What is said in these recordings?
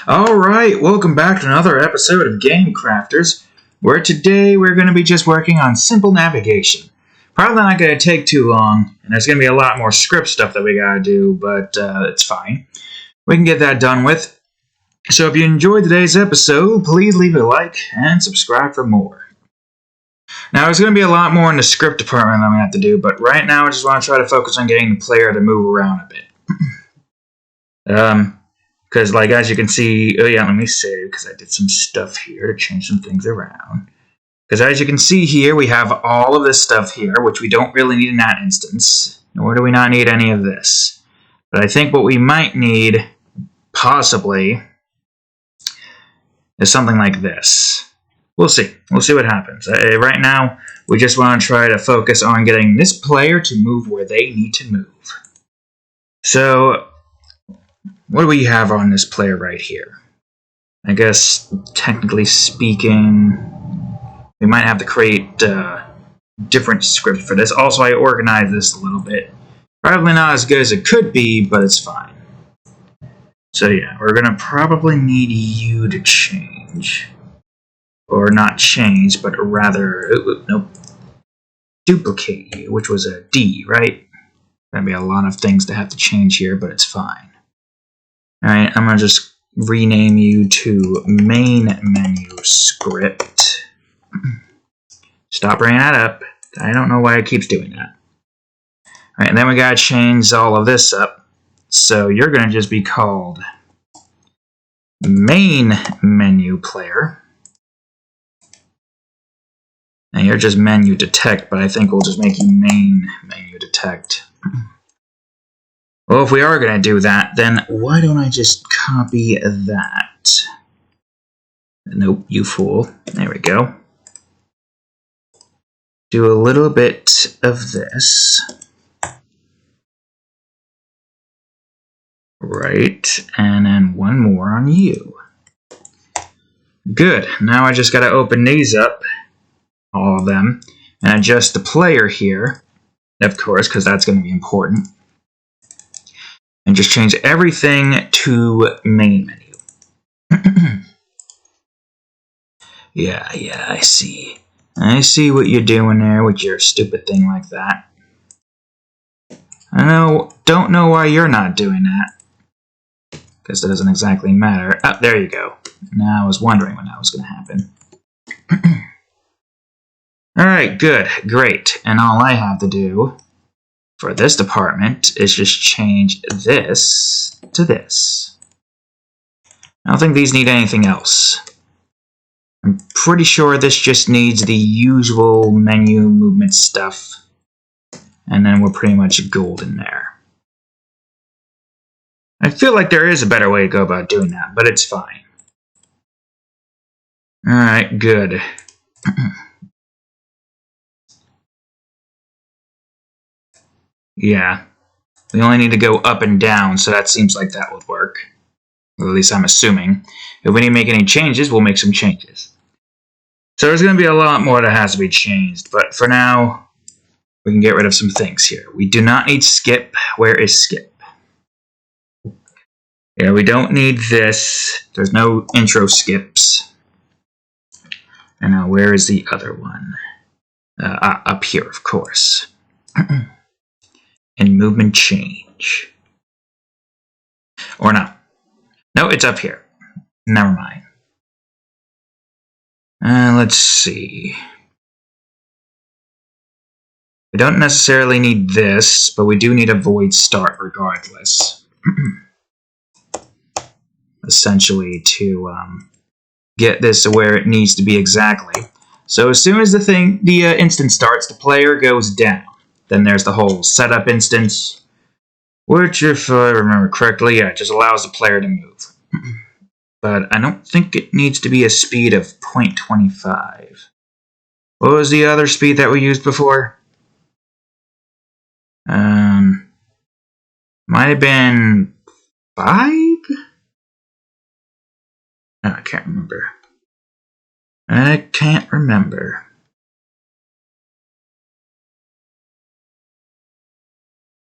Alright, welcome back to another episode of Game Crafters, where today we're going to be just working on simple navigation. Probably not going to take too long, and there's going to be a lot more script stuff that we got to do, but it's fine. We can get that done with. So if you enjoyed today's episode, please leave a like and subscribe for more. Now, there's going to be a lot more in the script department that I'm going to have to do, but right now I just want to try to focus on getting the player to move around a bit. Because, as you can see, let me save, because I did some stuff here to change some things around. Because as you can see here, we have all of this stuff here, which we don't really need in that instance, nor do we not need any of this. But I think what we might need, possibly, is something like this. We'll see. We'll see what happens. Right now, we just want to try to focus on getting this player to move where they need to move. So, what do we have on this player right here? I guess, technically speaking, we might have to create different script for this. Also, I organized this a little bit. Probably not as good as it could be, but it's fine. So yeah, we're going to probably need you to change. Or not change, but rather, duplicate you, which was a D, right? Going to be a lot of things to have to change here, but it's fine. Alright, I'm going to just rename you to main menu script. Stop bringing that up. I don't know why it keeps doing that. Alright, and then we got to change all of this up. So you're going to just be called main menu player. And you're just menu detect, but I think we'll just make you main menu detect. Well, if we are going to do that, then why don't I just copy that? Nope, you fool. There we go. Do a little bit of this. Right, and then one more on you. Good, now I just got to open these up, all of them, and adjust the player here, of course, because that's going to be important. And just change everything to main menu. Yeah, I see. I see what you're doing there with your stupid thing like that. Don't know why you're not doing that. Because that doesn't exactly matter. Oh, there you go. Now I was wondering when that was going to happen. Alright, good, great. And all I have to do for this department is just change this to this. I don't think these need anything else. I'm pretty sure this just needs the usual menu movement stuff. And then we're pretty much golden there. I feel like there is a better way to go about doing that, but it's fine. Alright, good. Yeah. We only need to go up and down, so that seems like that would work. Or at least I'm assuming. If we need to make any changes, we'll make some changes. So there's going to be a lot more that has to be changed, but for now, we can get rid of some things here. We do not need skip. Where is skip? Yeah, we don't need this. There's no intro skips. And now where is the other one? Up here, of course. And movement change. Or not. No, it's up here. Never mind. Let's see. We don't necessarily need this, but we do need a void start regardless. Essentially to get this to where it needs to be exactly. So as soon as the instance starts, the player goes down. Then there's the whole setup instance, which, if I remember correctly, it just allows the player to move. But I don't think it needs to be a speed of 0.25. What was the other speed that we used before? Might have been 5? No, I can't remember.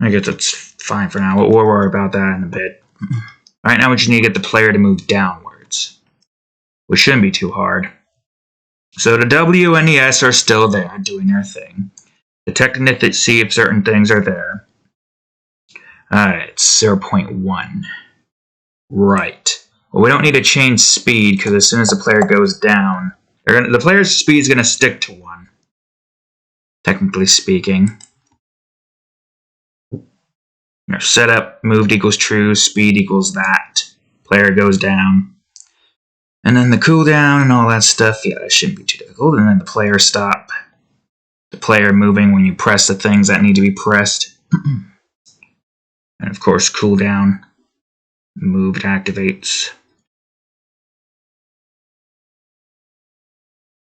I guess that's fine for now. We'll worry about that in a bit. Right now we just need to get the player to move downwards, which shouldn't be too hard. So the W and the S are still there, doing their thing. Detecting it to see if certain things are there. It's 0.1. Right. Well, we don't need to change speed, because as soon as the player goes down, the player's speed is going to stick to 1. Technically speaking. Setup, moved equals true, speed equals that. Player goes down. And then the cooldown and all that stuff, yeah, that shouldn't be too difficult. And then the player stop. The player moving when you press the things that need to be pressed. And of course, cooldown. Moved activates.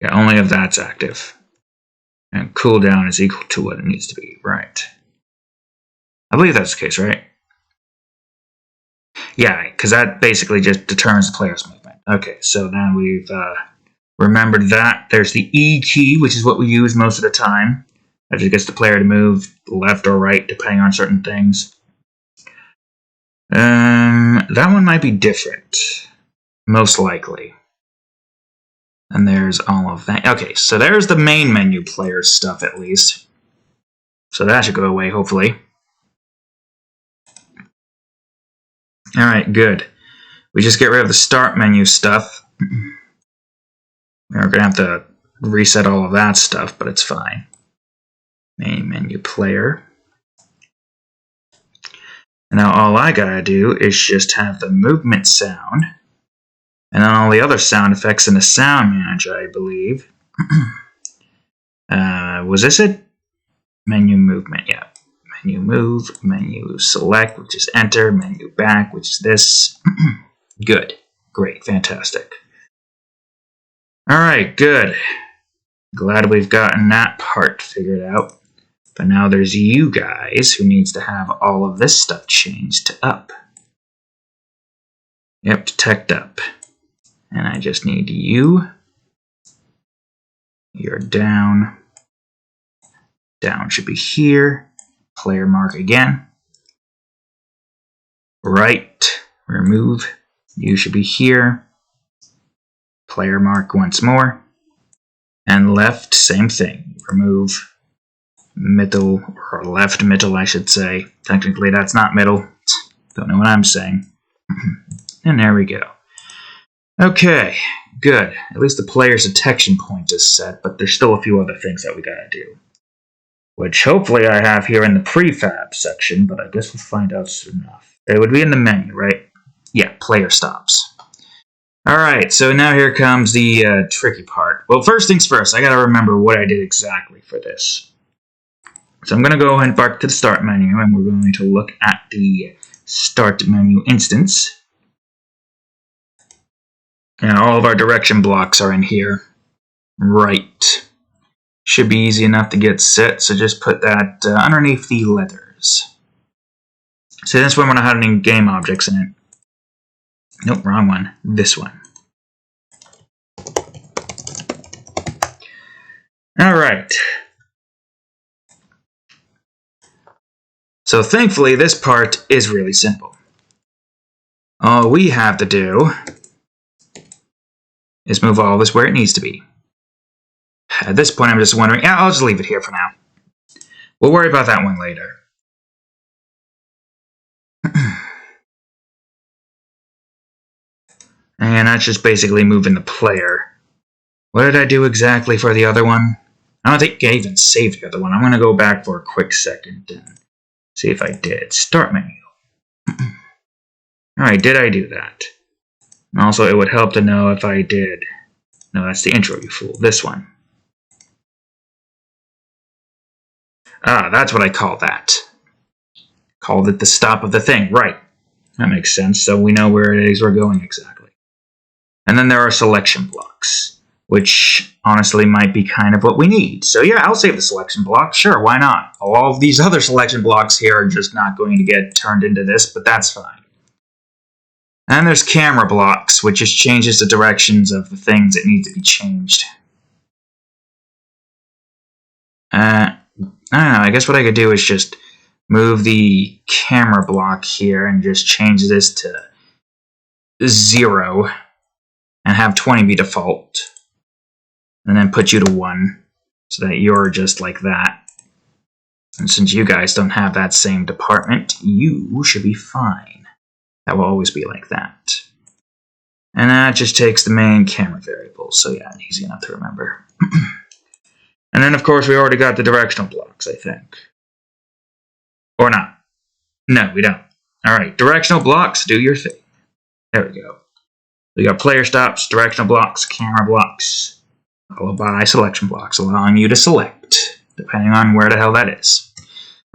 Yeah, only if that's active. And cooldown is equal to what it needs to be, right. I believe that's the case, right? Yeah, because that basically just determines the player's movement. Okay, so now we've remembered that. There's the E key, which is what we use most of the time. That just gets the player to move left or right, depending on certain things. That one might be different. Most likely. And there's all of that. Okay, so there's the main menu player stuff, at least. So that should go away, hopefully. Alright, good. We just get rid of the start menu stuff. We're going to have to reset all of that stuff, but it's fine. Main menu player. And now all I gotta do is just have the movement sound. And then all the other sound effects in the sound manager, I believe. Was this it? Menu movement, yeah. Menu move, menu select, which is enter, menu back, which is this. Good. Great. Fantastic. Alright, good. Glad we've gotten that part figured out. But now there's you guys who needs to have all of this stuff changed to up. Yep, detect up. And I just need you. You're down. Down should be here. Player mark again. Right. Remove. You should be here. Player mark once more. And left, same thing. Remove. Middle, or left middle, I should say. Technically, that's not middle. Don't know what I'm saying. And there we go. Okay, good. At least the player's detection point is set, but there's still a few other things that we gotta do. Which hopefully I have here in the prefab section, but I guess we'll find out soon enough. It would be in the menu, right? Yeah, player stops. Alright, so now here comes the tricky part. Well, first things first, I gotta remember what I did exactly for this. So I'm going to go ahead and back to the start menu, and we're going to look at the start menu instance. And all of our direction blocks are in here. Right. Should be easy enough to get set, so just put that underneath the letters. So this one, we're not having any game objects in it. Nope, wrong one. This one. Alright. So thankfully, this part is really simple. All we have to do is move all this where it needs to be. At this point, I'm just wondering, yeah, I'll just leave it here for now. We'll worry about that one later. And that's just basically moving the player. What did I do exactly for the other one? I don't think I even saved the other one. I'm going to go back for a quick second and see if I did. Start menu. Alright, did I do that? And also, it would help to know if I did. No, that's the intro, you fool. This one. Ah, that's what I call that. Called it the stop of the thing. Right. That makes sense. So we know where it is we're going exactly. And then there are selection blocks, which honestly might be kind of what we need. So yeah, I'll save the selection block. Sure, why not? All of these other selection blocks here are just not going to get turned into this, but that's fine. And there's camera blocks, which just changes the directions of the things that need to be changed. I don't know, I guess what I could do is just move the camera block here and just change this to 0 and have 20 be default. And then put you to 1 so that you're just like that. And since you guys don't have that same department, you should be fine. That will always be like that. And that just takes the main camera variable. So yeah, easy enough to remember. And then, of course, we already got the directional blocks, I think. Or not. No, we don't. Alright, directional blocks, do your thing. There we go. We got player stops, directional blocks, camera blocks, followed by selection blocks, allowing you to select, depending on where the hell that is.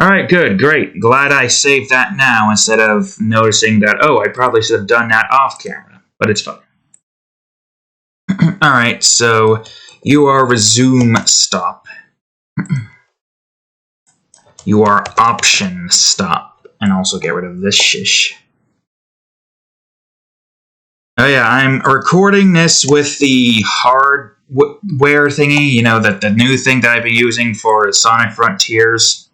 Alright, good, great. Glad I saved that now instead of noticing that, oh, I probably should have done that off camera, but it's fine. Alright, so you are resume stop. You are option stop, and also get rid of this shish. Oh yeah, I'm recording this with the hardware thingy, you know, the new thing that I've been using for Sonic Frontiers.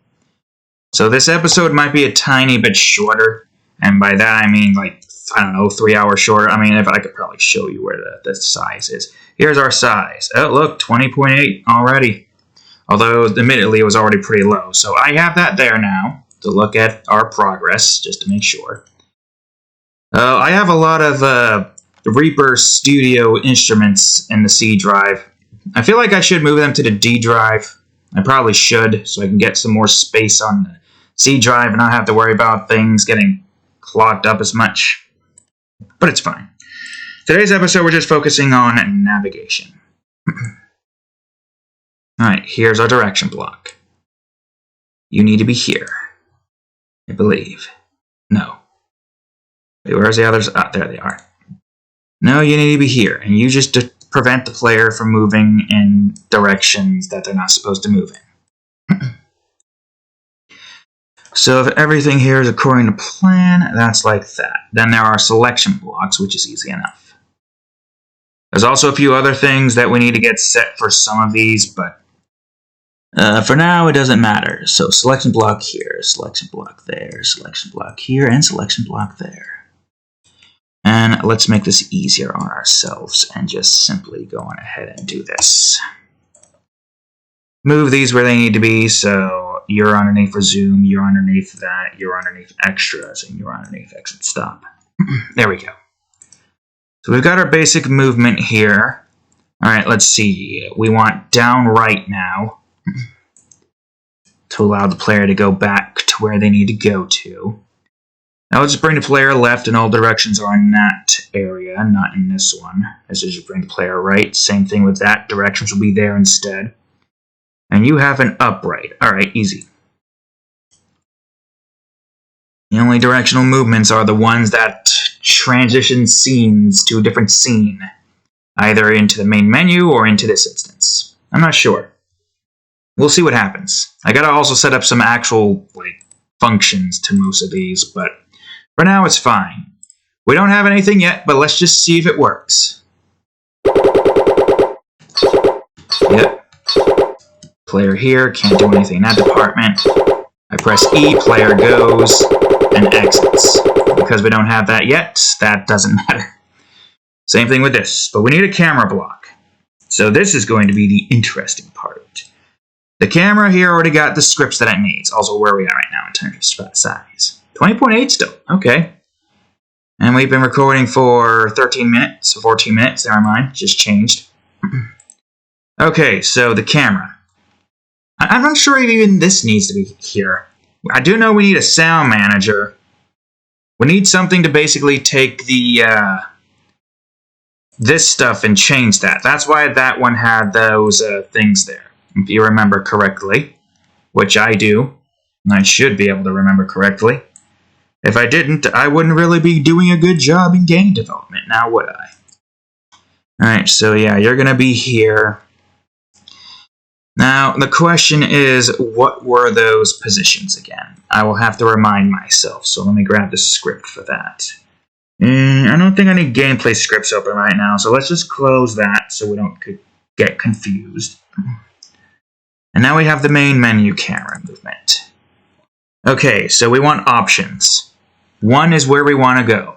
So this episode might be a tiny bit shorter, and by that I mean like, I don't know, 3 hours shorter. I mean, if I could probably show you where the size is. Here's our size. Oh, look, 20.8 already. Although, admittedly, it was already pretty low. So I have that there now to look at our progress, just to make sure. I have a lot of Reaper Studio instruments in the C drive. I feel like I should move them to the D drive. I probably should, so I can get some more space on the C drive and not have to worry about things getting clogged up as much. But it's fine. Today's episode, we're just focusing on navigation. Alright, here's our direction block. You need to be here. I believe. No. Wait, where's the others? Ah, there they are. No, you need to be here, and you just prevent the player from moving in directions that they're not supposed to move in. So if everything here is according to plan, that's like that. Then there are selection blocks, which is easy enough. There's also a few other things that we need to get set for some of these, but for now it doesn't matter. So selection block here, selection block there, selection block here, and selection block there. And let's make this easier on ourselves and just simply go on ahead and do this. Move these where they need to be, so you're underneath resume, you're underneath that, you're underneath extras, and you're underneath exit stop. There we go. So we've got our basic movement here. Alright, let's see. We want down right now to allow the player to go back to where they need to go to. Now let's bring the player left, and all directions are in that area, not in this one. As you bring the player right, same thing with that. Directions will be there instead. And you have an upright. Alright, easy. The only directional movements are the ones that transition scenes to a different scene, either into the main menu or into this instance. I'm not sure. We'll see what happens. I gotta also set up some actual functions to most of these, but for now it's fine. We don't have anything yet, but let's just see if it works. Yep. Player here, can't do anything in that department. I press E, player goes, and exits. Because we don't have that yet, that doesn't matter. Same thing with this, but we need a camera block. So this is going to be the interesting part. The camera here already got the scripts that it needs, also where we are right now in terms of size. 20.8 still, okay. And we've been recording for 13 minutes, 14 minutes, never mind, just changed. Okay, so the camera. I'm not sure if even this needs to be here. I do know we need a sound manager. We need something to basically take the this stuff and change that. That's why that one had those things there, if you remember correctly, which I do, and I should be able to remember correctly. If I didn't, I wouldn't really be doing a good job in game development, now would I? Alright, so yeah, you're going to be here. Now, the question is, what were those positions again? I will have to remind myself, so let me grab the script for that. I don't think I need gameplay scripts open right now, so let's just close that so we don't get confused. And now we have the main menu camera movement. Okay, so we want options. 1 is where we want to go.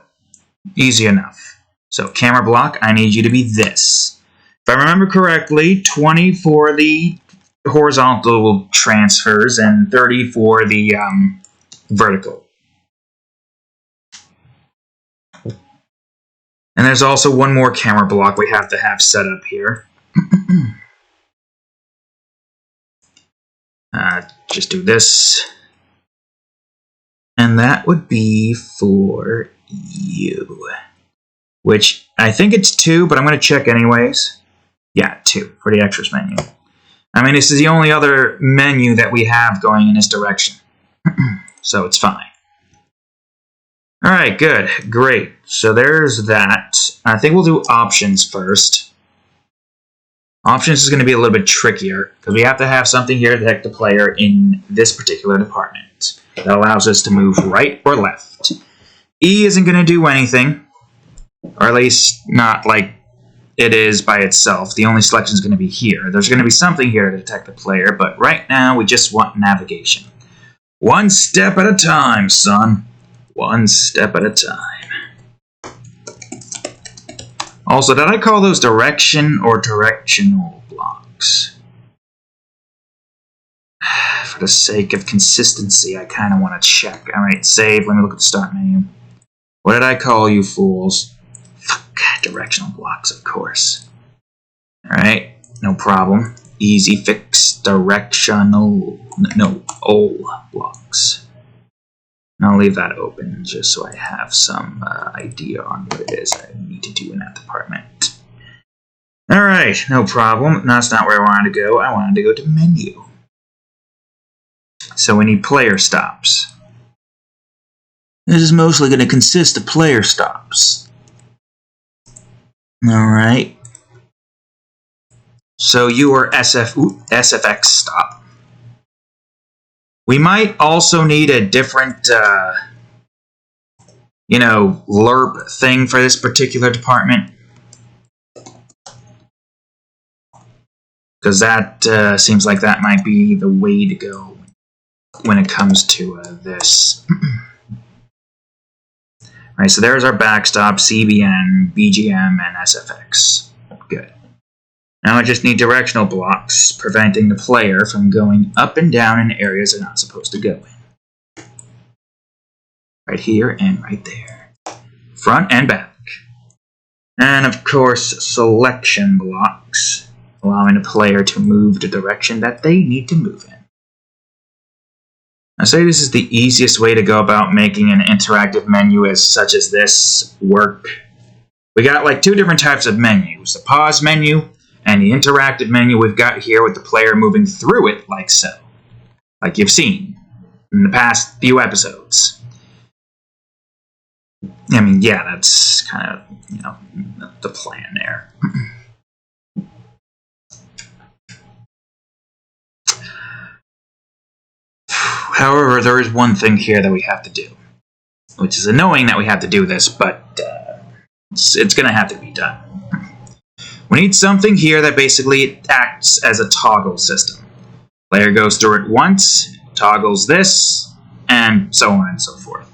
Easy enough. So camera block, I need you to be this. If I remember correctly, 20 for the horizontal transfers and 30 for the vertical. And there's also one more camera block we have to have set up here. Just do this. And that would be for you. Which, I think it's 2, but I'm going to check anyways. Yeah, 2 for the extras menu. I mean, this is the only other menu that we have going in this direction. So it's fine. Alright, good. Great. So there's that. I think we'll do options first. Options is going to be a little bit trickier, because we have to have something here to detect the player in this particular department. That allows us to move right or left. E isn't going to do anything, or at least not like it is by itself. The only selection is going to be here. There's going to be something here to detect the player, but right now we just want navigation. One step at a time, son. One step at a time. Also, did I call those direction or directional blocks? For the sake of consistency, I kind of want to check. Alright, save. Let me look at the start menu. What did I call you fools? Fuck, directional blocks, of course. Alright, no problem. Easy fix. Directional... No, blocks. And I'll leave that open just so I have some idea on what it is I need to do in that department. Alright, no problem. That's not where I wanted to go. I wanted to go to menu. So we need player stops. This is mostly going to consist of player stops. Alright. So you are SFX stop. We might also need a different, LERP thing for this particular department. Because that seems like that might be the way to go when it comes to this. Alright, so there's our backstop, CBN, BGM, and SFX. Good. Now I just need directional blocks, preventing the player from going up and down in areas they're not supposed to go in. Right here and right there. Front and back. And of course, selection blocks, allowing the player to move the direction that they need to move in. I say this is the easiest way to go about making an interactive menu such as this work. We got like 2 different types of menus. The pause menu and the interactive menu we've got here with the player moving through it like so. Like you've seen in the past few episodes. I mean, yeah, that's kind of, the plan there. However, there is one thing here that we have to do. Which is annoying that we have to do this, but it's going to have to be done. We need something here that basically acts as a toggle system. Player goes through it once, toggles this, and so on and so forth.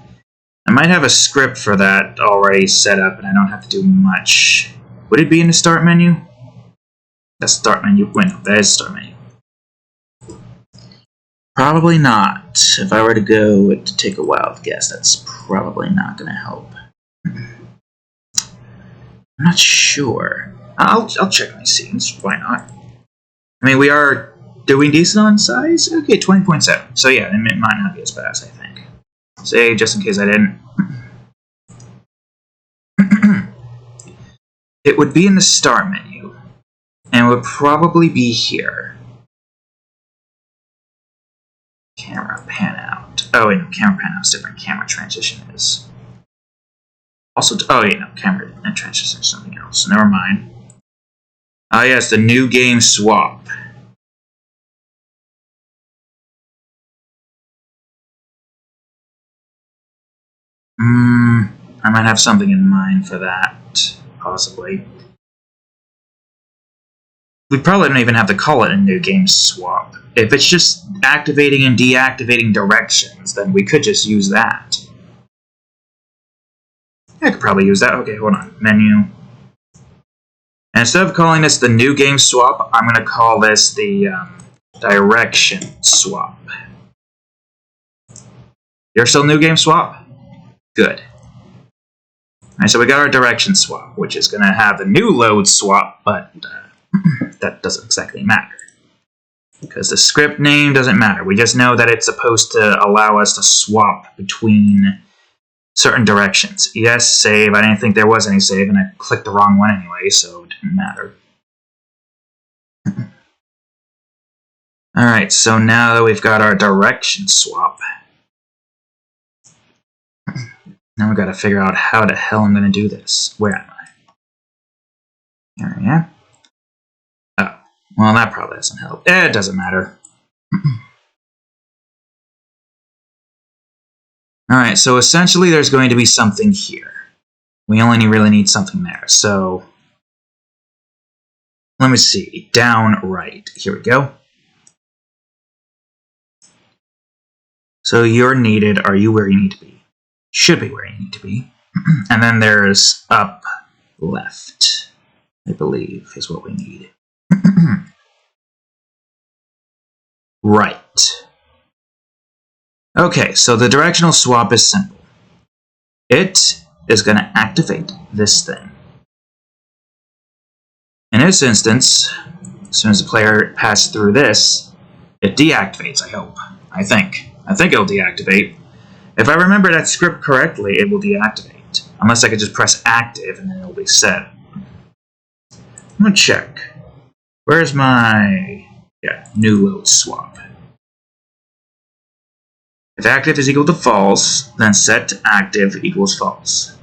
I might have a script for that already set up, and I don't have to do much. Would it be in the start menu? That's start menu. Wait, no, that is start menu. Probably not. If I were to go to take a wild guess, that's probably not going to help. I'm not sure. I'll check my scenes. Why not? I mean, we are doing decent on size. Okay, 20.7. So yeah, it might not be as bad as I think. Say, just in case I didn't. It would be in the start menu, and it would probably be here. Camera pan out. Oh wait, no, camera pan out is different. Camera transition is. Also, oh wait, no, camera and transition is something else. Never mind. Ah, yes, the new game swap. I might have something in mind for that, possibly. We probably don't even have to call it a new game swap. If it's just activating and deactivating directions, then we could just use that. I could probably use that. Okay, hold on. Menu. And instead of calling this the new game swap, I'm going to call this the direction swap. You're still new game swap? Good. Alright, so we got our direction swap, which is going to have the new load swap, but that doesn't exactly matter. Because the script name doesn't matter. We just know that it's supposed to allow us to swap between certain directions. Yes, save. I didn't think there was any save, and I clicked the wrong one anyway, so it didn't matter. Alright, so now that we've got our direction swap, now we've got to figure out how the hell I'm going to do this. Where am I? Here I am. Oh, well, that probably doesn't help. It doesn't matter. Alright, so essentially there's going to be something here. We only really need something there. So, let me see. Down, right. Here we go. So you're needed. Are you where you need to be? Should be where you need to be. And then there's up, left, I believe, is what we need. Right. Okay, so the directional swap is simple. It is going to activate this thing. In this instance, as soon as the player passes through this, it deactivates, I hope. I think it'll deactivate. If I remember that script correctly, it will deactivate. Unless I could just press active and then it'll be set. I'm going to check. Where's my new load swap? If active is equal to false, then set to active equals false.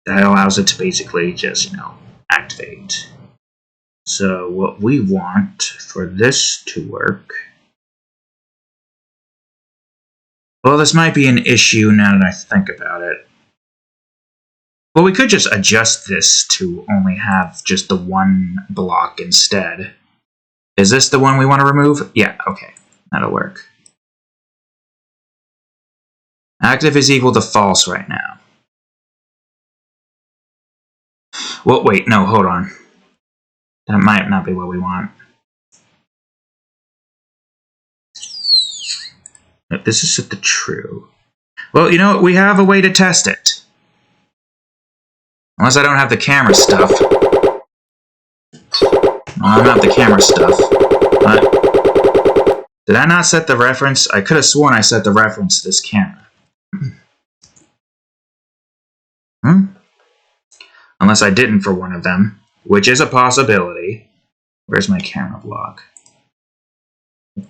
That allows it to basically just, activate. So what we want for this to work... Well, this might be an issue now that I think about it. Well, we could just adjust this to only have just the one block instead. Is this the one we want to remove? Yeah, okay. That'll work. Active is equal to false right now. Well, wait, no, hold on. That might not be what we want. If this is set to true. Well, we have a way to test it. Unless I don't have the camera stuff. Well, I don't have the camera stuff. But did I not set the reference? I could have sworn I set the reference to this camera. Unless I didn't for one of them, which is a possibility. Where's my camera block? It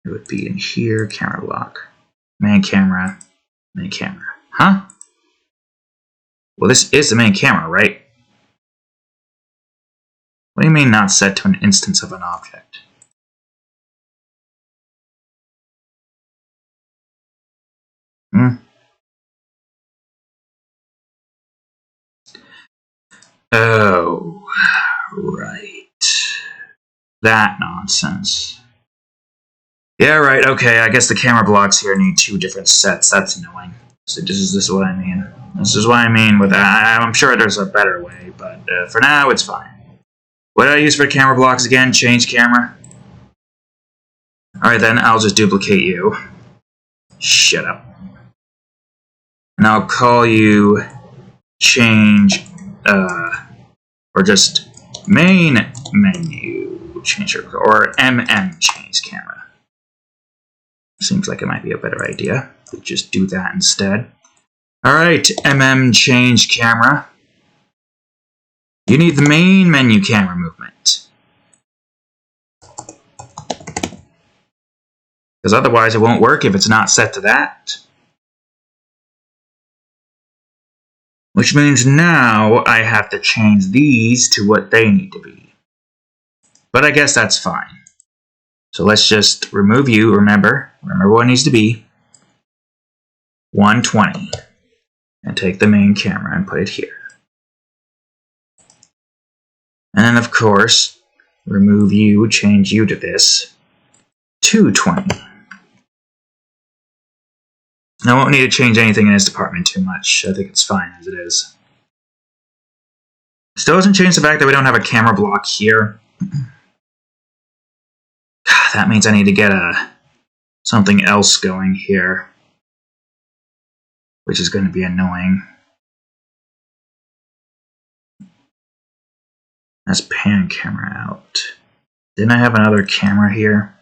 would be in here, camera block. Main camera, main camera. Huh? Well, this is the main camera, right? What do you mean not set to an instance of an object? Oh, right. That nonsense. Yeah, right, okay, I guess the camera blocks here need two different sets. That's annoying. So this is what I mean. This is what I mean with that. I'm sure there's a better way, but for now, it's fine. What did I use for camera blocks again? Change camera? Alright then, I'll just duplicate you. Shut up. And I'll call you change, or just main menu change, or MM change camera. Seems like it might be a better idea to just do that instead. Alright, MM change camera. You need the main menu camera movement. Because otherwise it won't work if it's not set to that. Which means now I have to change these to what they need to be. But I guess that's fine. So let's just remove you, remember what it needs to be. 120. And take the main camera and put it here. And then of course, remove you, change you to this. 220. I won't need to change anything in this department too much. I think it's fine as it is. Still doesn't change the fact that we don't have a camera block here. That means I need to get something else going here, which is going to be annoying. Let's pan camera out. Didn't I have another camera here?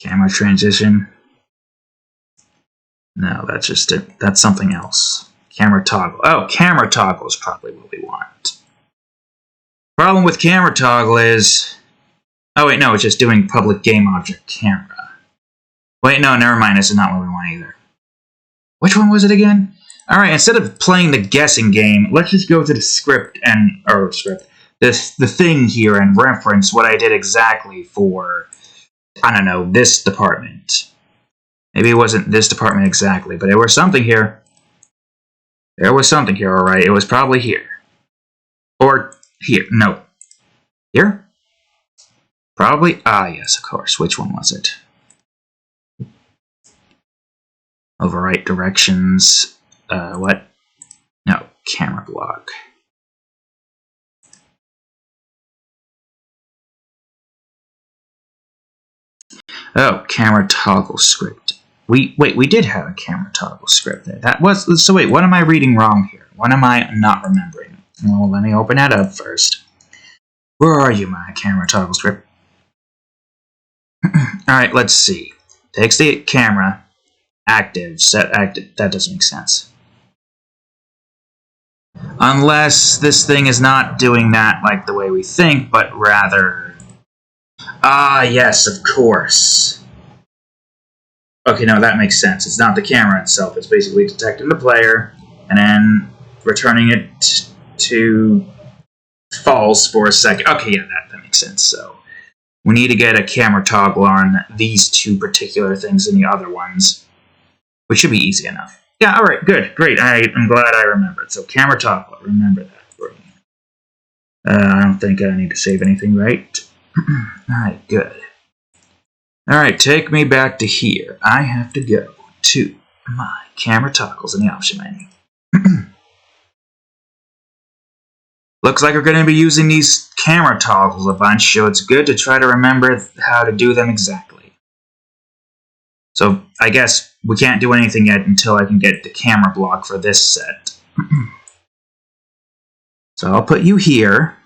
Camera transition? No, that's just it. That's something else. Camera toggle. Oh, camera toggle is probably what we want. Problem with camera toggle is... Oh wait, no, it's just doing public game object camera. Wait, no, never mind, this is not what we want either. Which one was it again? Alright, instead of playing the guessing game, let's just go to the script and... the thing here and reference what I did exactly for, I don't know, this department. Maybe it wasn't this department exactly, but there was something here. There was something here, alright. It was probably here. Or here. No. Here? Probably. Ah, yes, of course. Which one was it? Overwrite directions. What? No. Camera block. Oh, camera toggle script. We did have a camera toggle script there. That was, so wait, what am I reading wrong here? What am I not remembering? Well, let me open that up first. Where are you, my camera toggle script? Alright, let's see. Takes the camera, active, set active. That doesn't make sense. Unless this thing is not doing that like the way we think, but rather... Ah, yes, of course. Okay, no, that makes sense. It's not the camera itself. It's basically detecting the player and then returning it to false for a second. Okay, yeah, that makes sense. So we need to get a camera toggle on these two particular things and the other ones, which should be easy enough. Yeah, all right, good, great. I'm glad I remembered. So camera toggle, remember that. I don't think I need to save anything, right? Alright, good. Alright, take me back to here. I have to go to my camera toggles in the option menu. Looks like we're going to be using these camera toggles a bunch, so it's good to try to remember how to do them exactly. So, I guess we can't do anything yet until I can get the camera block for this set. So I'll put you here.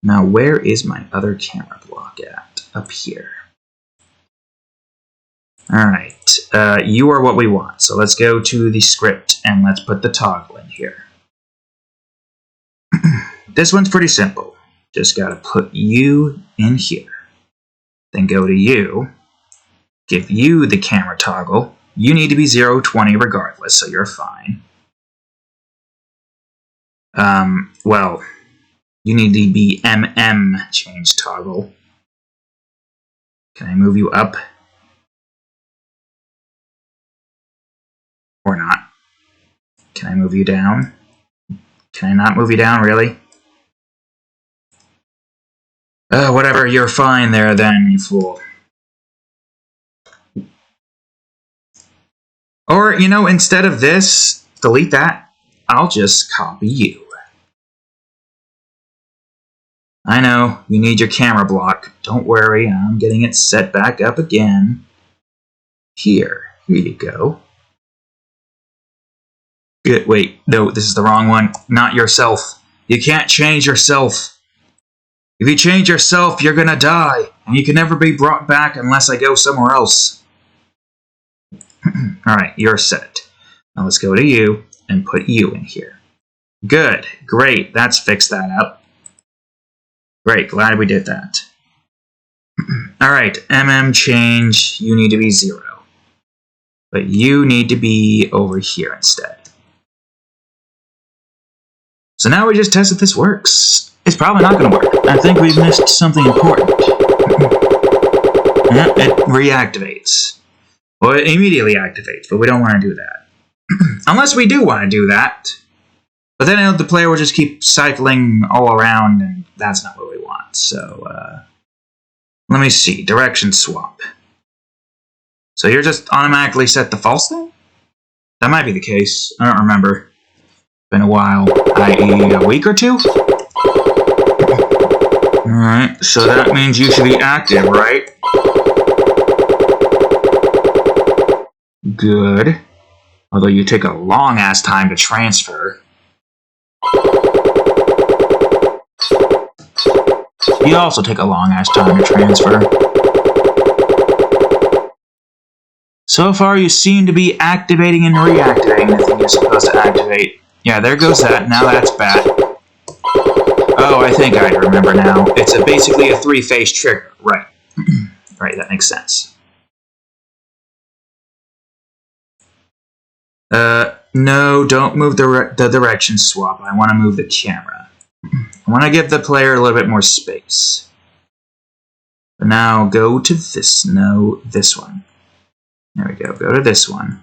Now, where is my other camera block at? Up here. Alright, you are what we want. So let's go to the script and let's put the toggle in here. This one's pretty simple. Just gotta put you in here. Then go to you. Give you the camera toggle. You need to be 020 regardless, so you're fine. Well... You need to be change toggle. Can I move you up? Or not? Can I move you down? Can I not move you down, really? Whatever, you're fine there then, you fool. Or, you know, instead of this, delete that. I'll just copy you. I know, you need your camera block. Don't worry, I'm getting it set back up again. Here you go. Good, wait, no, this is the wrong one. Not yourself. You can't change yourself. If you change yourself, you're gonna die, and you can never be brought back unless I go somewhere else. Alright, you're set. Now let's go to you and put you in here. Good, great, that's fixed that up. Great, glad we did that. Alright, change, you need to be 0. But you need to be over here instead. So now we just test if this works. It's probably not going to work. I think we've missed something important. It reactivates. Well, it immediately activates, but we don't want to do that. Unless we do want to do that. But then the player will just keep cycling all around, and that's not what we want. So, let me see. Direction swap. So you're just automatically set the false thing? That might be the case. I don't remember. Been a while, i.e. a week or two? Alright, so that means you should be active, right? Good. Although you take a long-ass time to transfer. You also take a long-ass time to transfer. So far, you seem to be activating and reactivating the thing you're supposed to activate. Yeah, there goes that. Now that's bad. Oh, I think I remember now. It's basically a three-phase trigger. Right. Right, that makes sense. No, don't move the direction swap. I want to move the camera. I want to give the player a little bit more space. But now go to this. No, this one. There we go. Go to this one.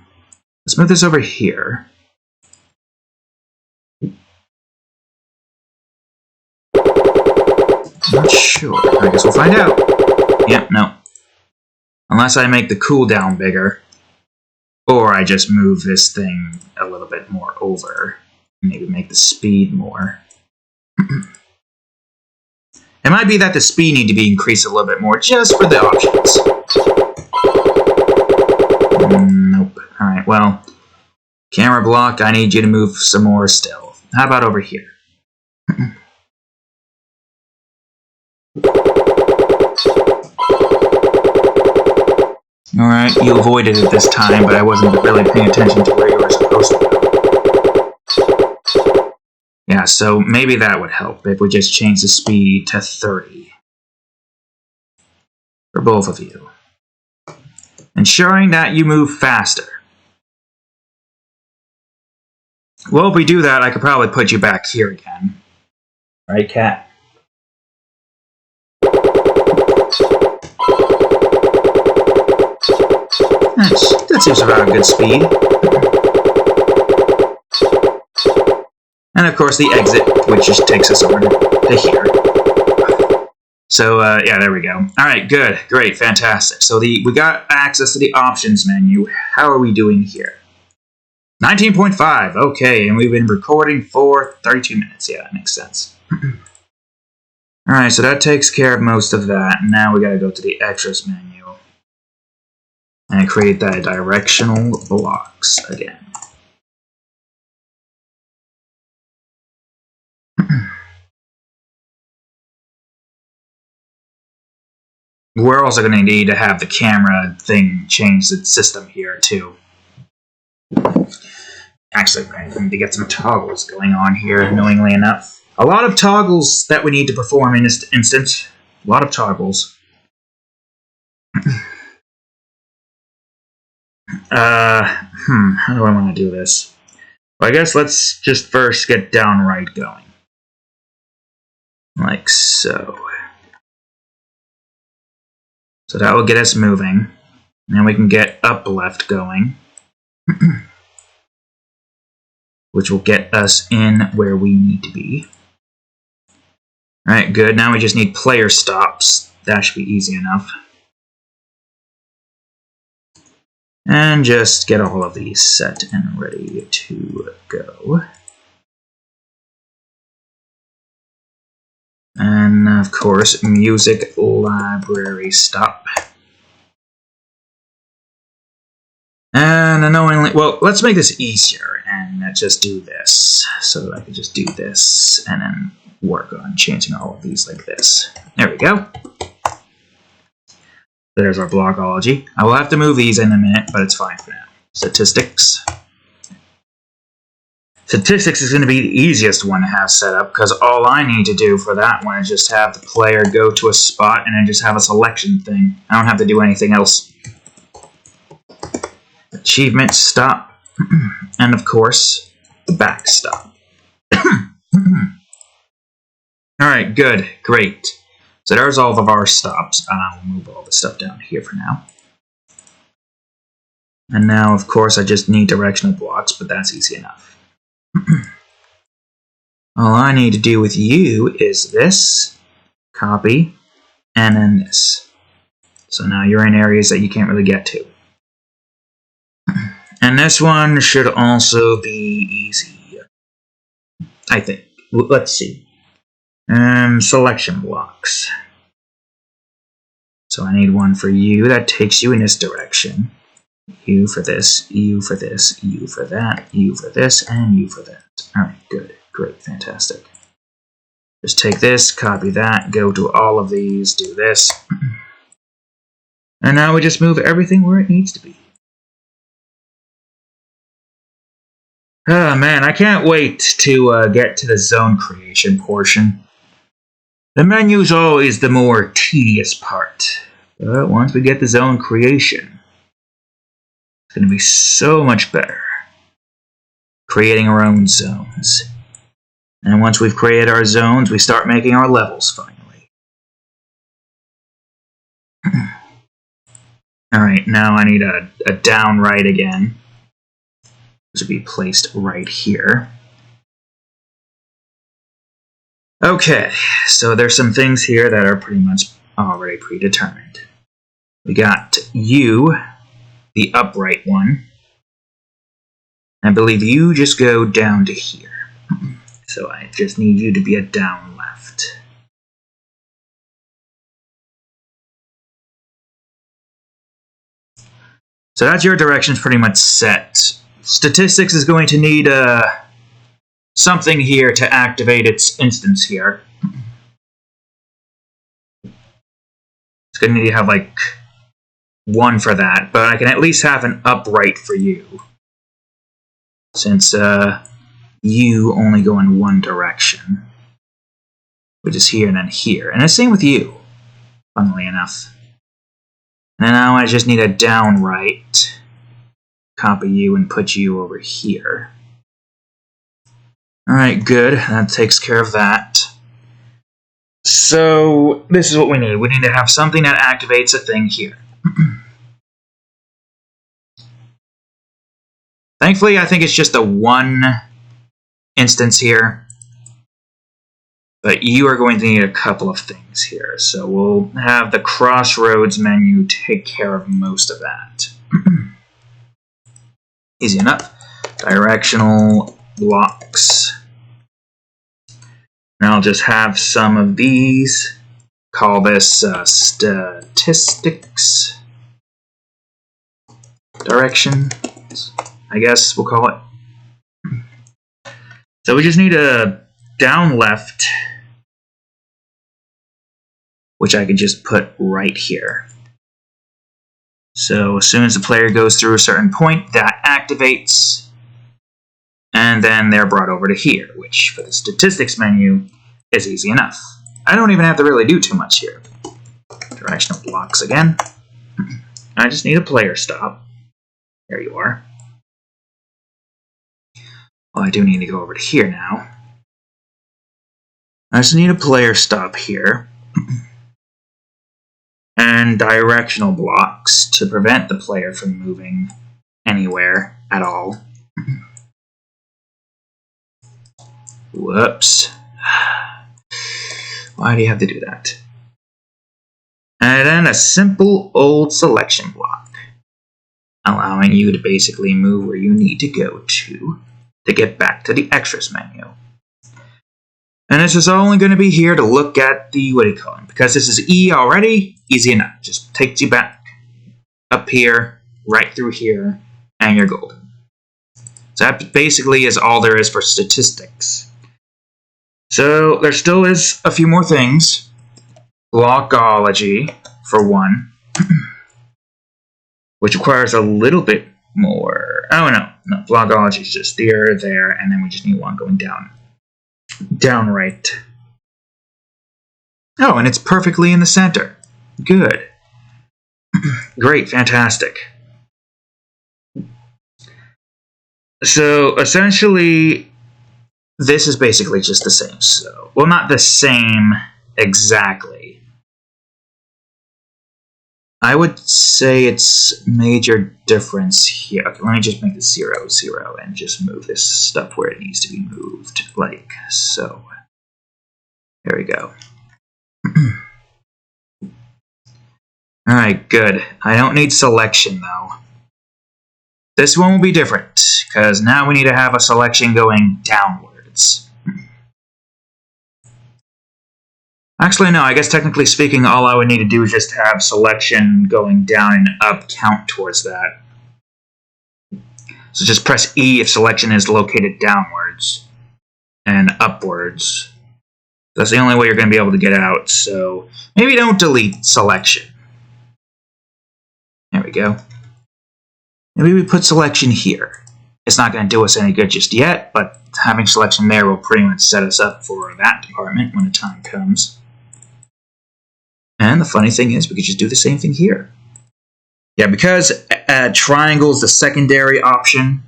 Let's move this over here. Not sure. I guess we'll find out. Yep, no. Unless I make the cooldown bigger. Or I just move this thing a little bit more over. Maybe make the speed more. It might be that the speed need to be increased a little bit more just for the options. Nope. Alright, well. Camera block, I need you to move some more still. How about over here? Alright, you avoided it this time, but I wasn't really paying attention to where you were supposed to go. Yeah, so maybe that would help if we just change the speed to 30. For both of you. Ensuring that you move faster. Well, if we do that, I could probably put you back here again. Right, Cat? That seems about a good speed. And of course the exit, which just takes us over to here. So, yeah, there we go. Alright, good, great, fantastic. So we got access to the options menu. How are we doing here? 19.5, okay, and we've been recording for 32 minutes. Yeah, that makes sense. Alright, so that takes care of most of that. Now we gotta go to the extras menu. And create that directional blocks again. We're also going to need to have the camera thing change the system here too. Actually, I need to get some toggles going on here, annoyingly enough. A lot of toggles that we need to perform in this instance. A lot of toggles. How do I want to do this? Well, I guess let's just first get downright going. Like so. So that will get us moving. Then we can get up left going. Which will get us in where we need to be. Alright, good. Now we just need player stops. That should be easy enough. And just get all of these set and ready to go. And of course, music library stop. And annoyingly, well, let's make this easier and just do this. So I can just do this and then work on changing all of these like this. There we go. There's our blockology. I will have to move these in a minute, but it's fine for now. Statistics. Statistics is going to be the easiest one to have set up, because all I need to do for that one is just have the player go to a spot and then just have a selection thing. I don't have to do anything else. Achievement stop. And of course, the back stop. Alright, good, great. So there's all of our stops. I'll move all the stuff down here for now. And now, of course, I just need directional blocks, but that's easy enough. All I need to do with you is this, copy, and then this. So now you're in areas that you can't really get to. And this one should also be easy, I think. Let's see. Selection blocks. So I need one for you that takes you in this direction. You for this, you for this, you for that, you for this, and you for that. Alright, good, great, fantastic. Just take this, copy that, go to all of these, do this. And now we just move everything where it needs to be. Oh man, I can't wait to get to the zone creation portion. The menu's always the more tedious part. But once we get the zone creation, it's going to be so much better. Creating our own zones. And once we've created our zones, we start making our levels finally. Alright, now I need a down right again. This would be placed right here. Okay, so there's some things here that are pretty much already predetermined. We got you, the upright one. I believe you just go down to here. So I just need you to be a down left. So that's your directions pretty much set. Statistics is going to need something here to activate its instance here. It's going to need to have like one for that, but I can at least have an upright for you. Since you only go in one direction, which is here and then here. And the same with you, funnily enough. And now I just need a down right. Copy you and put you over here. Alright, good. That takes care of that. So, this is what we need. We need to have something that activates a thing here. Thankfully, I think it's just the one instance here. But you are going to need a couple of things here. So we'll have the crossroads menu take care of most of that. Easy enough. Directional blocks. And I'll just have some of these. Call this statistics. Directions, I guess we'll call it. So we just need a down left, which I could just put right here. So as soon as the player goes through a certain point, that activates, and then they're brought over to here, which for the statistics menu is easy enough. I don't even have to really do too much here. Directional blocks again. I just need a player stop. There you are. Well, I do need to go over to here now. I just need a player stop here. And directional blocks to prevent the player from moving anywhere at all. Whoops. Why do you have to do that? And then a simple old selection block, allowing you to basically move where you need to go to get back to the extras menu. And this is only going to be here to look at the, what do you call it? Because this is E already, easy enough. Just takes you back up here, right through here, and you're golden. So that basically is all there is for statistics. So there still is a few more things. Blockology, for one, which requires a little bit more. Oh, no, blockology is just there, and then we just need one going down. Down right. Oh, and it's perfectly in the center. Good. Great, fantastic. So, essentially, this is basically just the same. So, well, not the same exactly. I would say it's major difference here. Okay, let me just make this 0, 0, and just move this stuff where it needs to be moved, like so. There we go. Alright, good. I don't need selection, though. this one will be different, because now we need to have a selection going downwards. Actually, no, I guess technically speaking, all I would need to do is just have selection going down and up count towards that. So just press E if selection is located downwards and upwards. That's the only way you're going to be able to get out, so maybe don't delete selection. There we go. Maybe we put selection here. It's not going to do us any good just yet, but having selection there will pretty much set us up for that department when the time comes. And the funny thing is, we could just do the same thing here. Yeah, because triangle is the secondary option.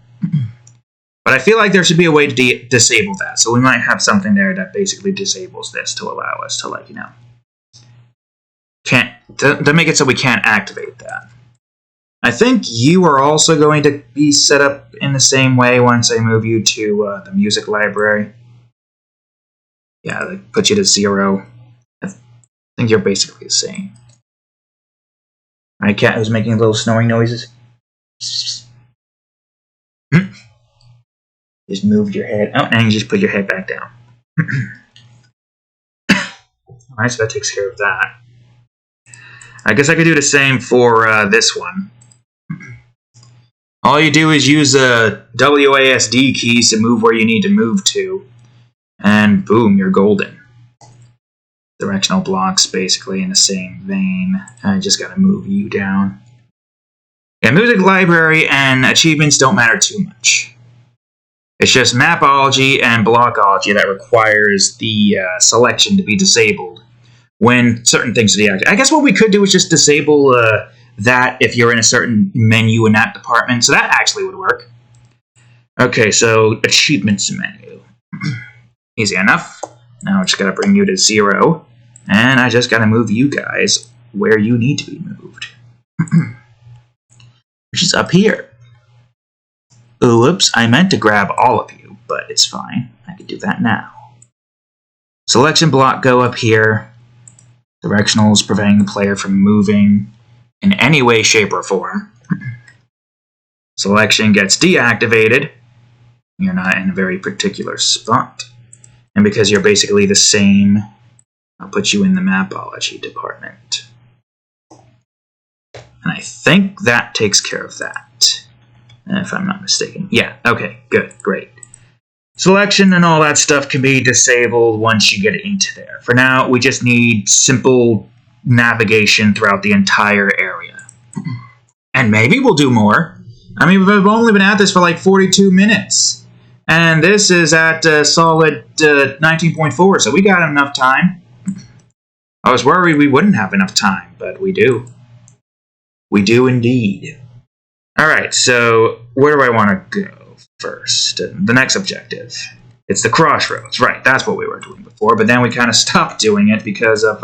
But I feel like there should be a way to disable that. So we might have something there that basically disables this to allow us to, like, you know, to make it so we can't activate that. I think you are also going to be set up in the same way once I move you to the music library. Yeah, they put you to 0. I think you're basically the same. Alright, cat who's making little snoring noises. Just moved your head. Oh, and you just put your head back down. Alright, so that takes care of that. I guess I could do the same for this one. All you do is use the WASD keys to move where you need to move to. And boom, you're golden. Directional blocks, basically, in the same vein. I just gotta move you down. Yeah, music library and achievements don't matter too much. It's just mapology and blockology that requires the selection to be disabled when certain things are deactivated. I guess what we could do is just disable that if you're in a certain menu in that department. So that actually would work. Okay, so achievements menu. Easy enough. Now I just gotta bring you to 0. And I just gotta move you guys where you need to be moved. Which is up here. Oops, I meant to grab all of you, but it's fine. I can do that now. Selection block go up here. Directionals preventing the player from moving in any way, shape, or form. Selection gets deactivated. You're not in a very particular spot. And because you're basically the same, I'll put you in the mapology department. And I think that takes care of that. If I'm not mistaken. Yeah, okay, good, great. Selection and all that stuff can be disabled once you get into there. For now, we just need simple navigation throughout the entire area. And maybe we'll do more. I mean, we've only been at this for like 42 minutes. And this is at solid 19.4, so we got enough time. I was worried we wouldn't have enough time, but we do. We do indeed. Alright, so where do I want to go first? The next objective. It's the crossroads. Right, that's what we were doing before, but then we kind of stopped doing it because of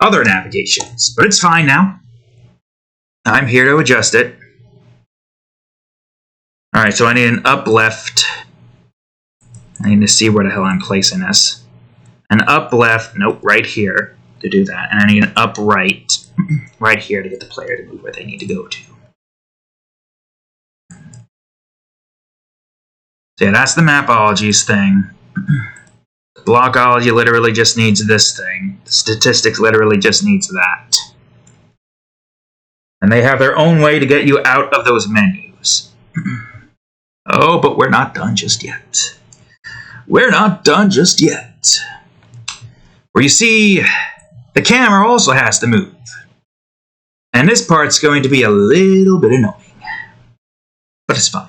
other navigations. But it's fine now. I'm here to adjust it. Alright, so I need an up left. I need to see where the hell I'm placing this. An up left, nope, right here to do that. And I need an up right, right here to get the player to move where they need to go to. So yeah, that's the mapologies thing. Blockology literally just needs this thing. Statistics literally just needs that. And they have their own way to get you out of those menus. Oh, but we're not done just yet. We're not done just yet. Where you see, the camera also has to move. And this part's going to be a little bit annoying. But it's fine.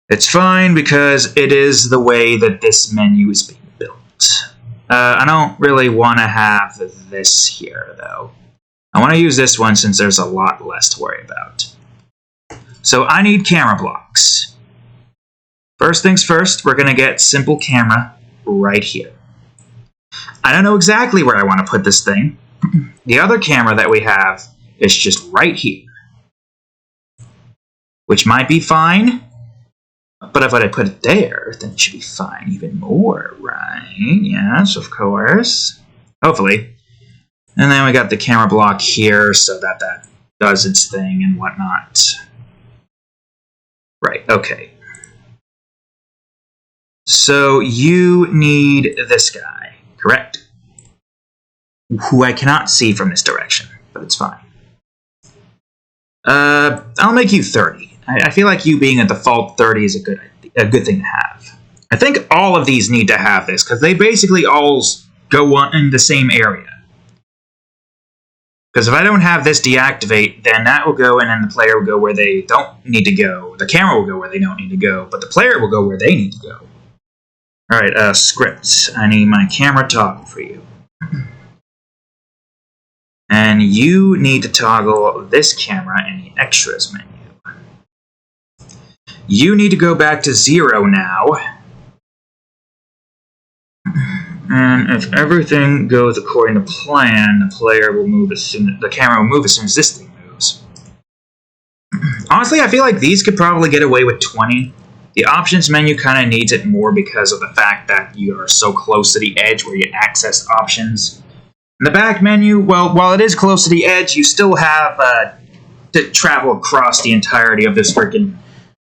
It's fine because it is the way that this menu is being built. I don't really want to have this here, though. I want to use this one since there's a lot less to worry about. So I need camera blocks. First things first, we're going to get simple camera right here. I don't know exactly where I want to put this thing. The other camera that we have is just right here. Which might be fine. But if I put it there, then it should be fine even more, right? Yes, of course. Hopefully. And then we got the camera block here so that that does its thing and whatnot. Right, okay. So you need this guy, correct? Who I cannot see from this direction, but it's fine. I'll make you 30. I feel like you being a default 30 is a good thing to have. I think all of these need to have this, because they basically all go in the same area. Because if I don't have this deactivate, then that will go, and then the player will go where they don't need to go. The camera will go where they don't need to go, but the player will go where they need to go. Alright, scripts. I need my camera toggle for you. And you need to toggle this camera in the extras menu. You need to go back to 0 now. And if everything goes according to plan, the player will move the camera will move as soon as this thing moves. Honestly, I feel like these could probably get away with 20. The options menu kind of needs it more because of the fact that you are so close to the edge where you access options. In the back menu, well, while it is close to the edge, you still have to travel across the entirety of this freaking